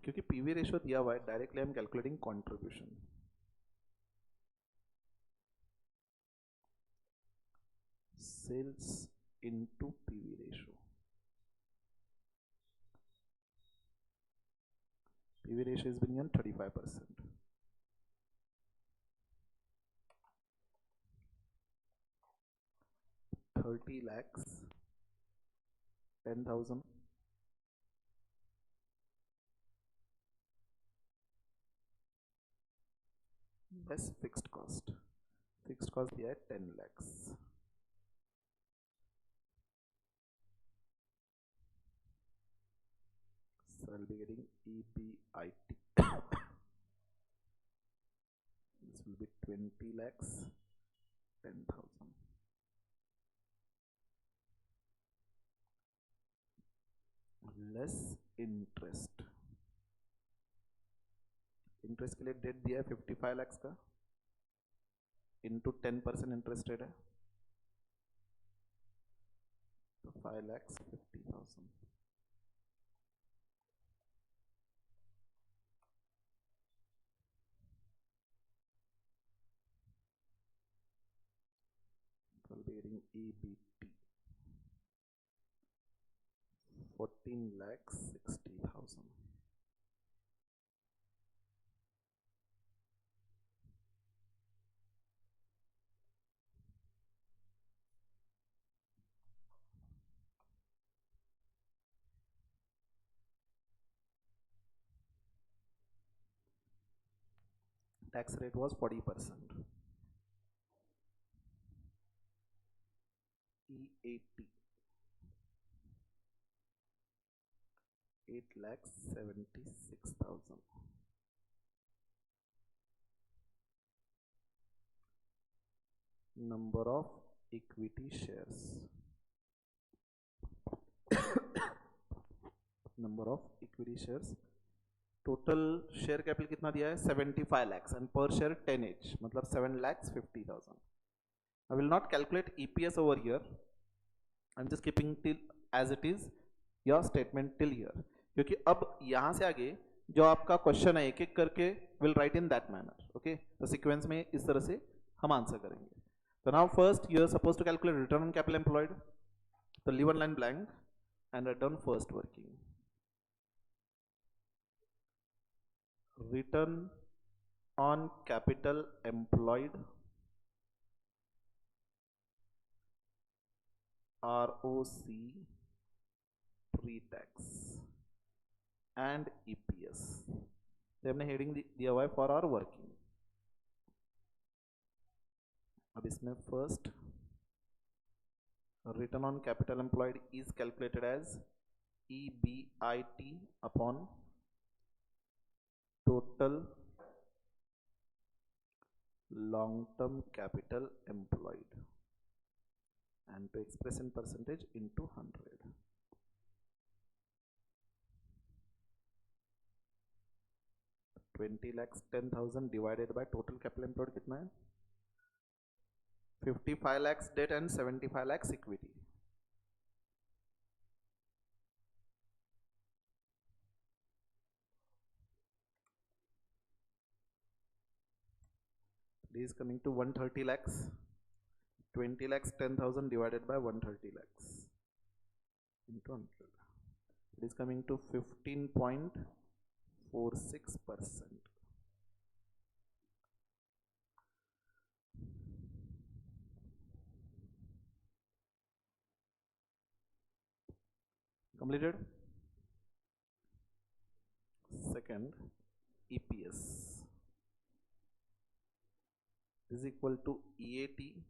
क्योंकि पीवी रेशियो दिया हुआ है, directly I am calculating contribution. Sales into PV ratio. PV ratio is being 35%. $30 lakhs, 10,000 less fixed cost. Fixed cost दिया है 10 lakhs. So I'll be getting EBIT. This will be 20 lakhs, 10,000. Less interest. Interest के लिए date दिया है 55 lakhs का. Into 10% interested है तो 5,50,000. Bearing EBT 14,60,000. Tax rate was 40%. EAT 8,76,000. Number of equity shares. Number of equity shares. Total share capital कितना दिया है 75 lakhs एंड पर शेयर 10 each मतलब 7,50,000. I will not calculate EPS over here. I'm just keeping till as it is your statement till here क्योंकि अब यहाँ से आगे जो आपका क्वेश्चन है एक एक करके will write in that manner. Okay तो सीक्वेंस में इस तरह से हम आंसर करेंगे. तो now first you are suppose to calculate return on capital employed. तो leave one line blank and write down first working. Return on capital employed ROC pre-tax and EPS. हमने हेडिंग दिया हुआ है फॉर आवर वर्किंग. अब इसमें first return on capital employed is calculated as EBIT upon total long-term capital employed and to express in percentage into 100. 20,10,000 divided by total capital employed कितना है 55 lakhs debt and 75 lakhs equity. Is coming to 130 lakhs. 20 lakhs 10,000 divided by 130 lakhs into 100. It is coming to 15.46%. Completed. Second, EPS is equal to EAT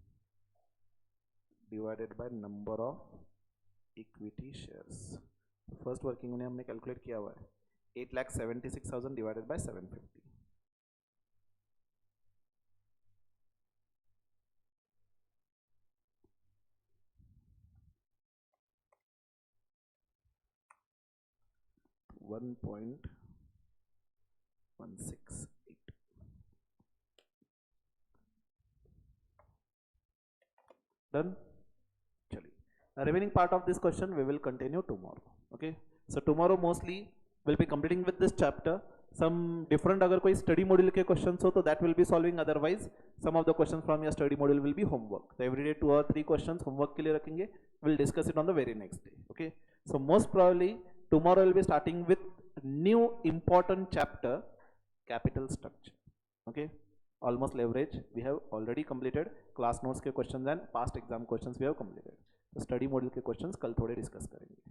divided by number of equity shares. First working में हमने calculate किया हुआ है 8,76,000 divided by 750. $1.168. Done. The remaining part of this question we will continue tomorrow. Okay, so tomorrow mostly we'll be completing with this chapter. Some different अगर कोई study module के questions हो तो that will be solving. Otherwise some of the questions from your study module will be homework. So every day 2 or 3 questions homework के लिए रखेंगे. We'll discuss it on the very next day. Okay, so most probably tomorrow we'll be starting with new important chapter, capital structure. Okay, almost leverage we have already completed. Class notes के questions and past exam questions we have completed. तो study module के questions कल थोड़े discuss करेंगे.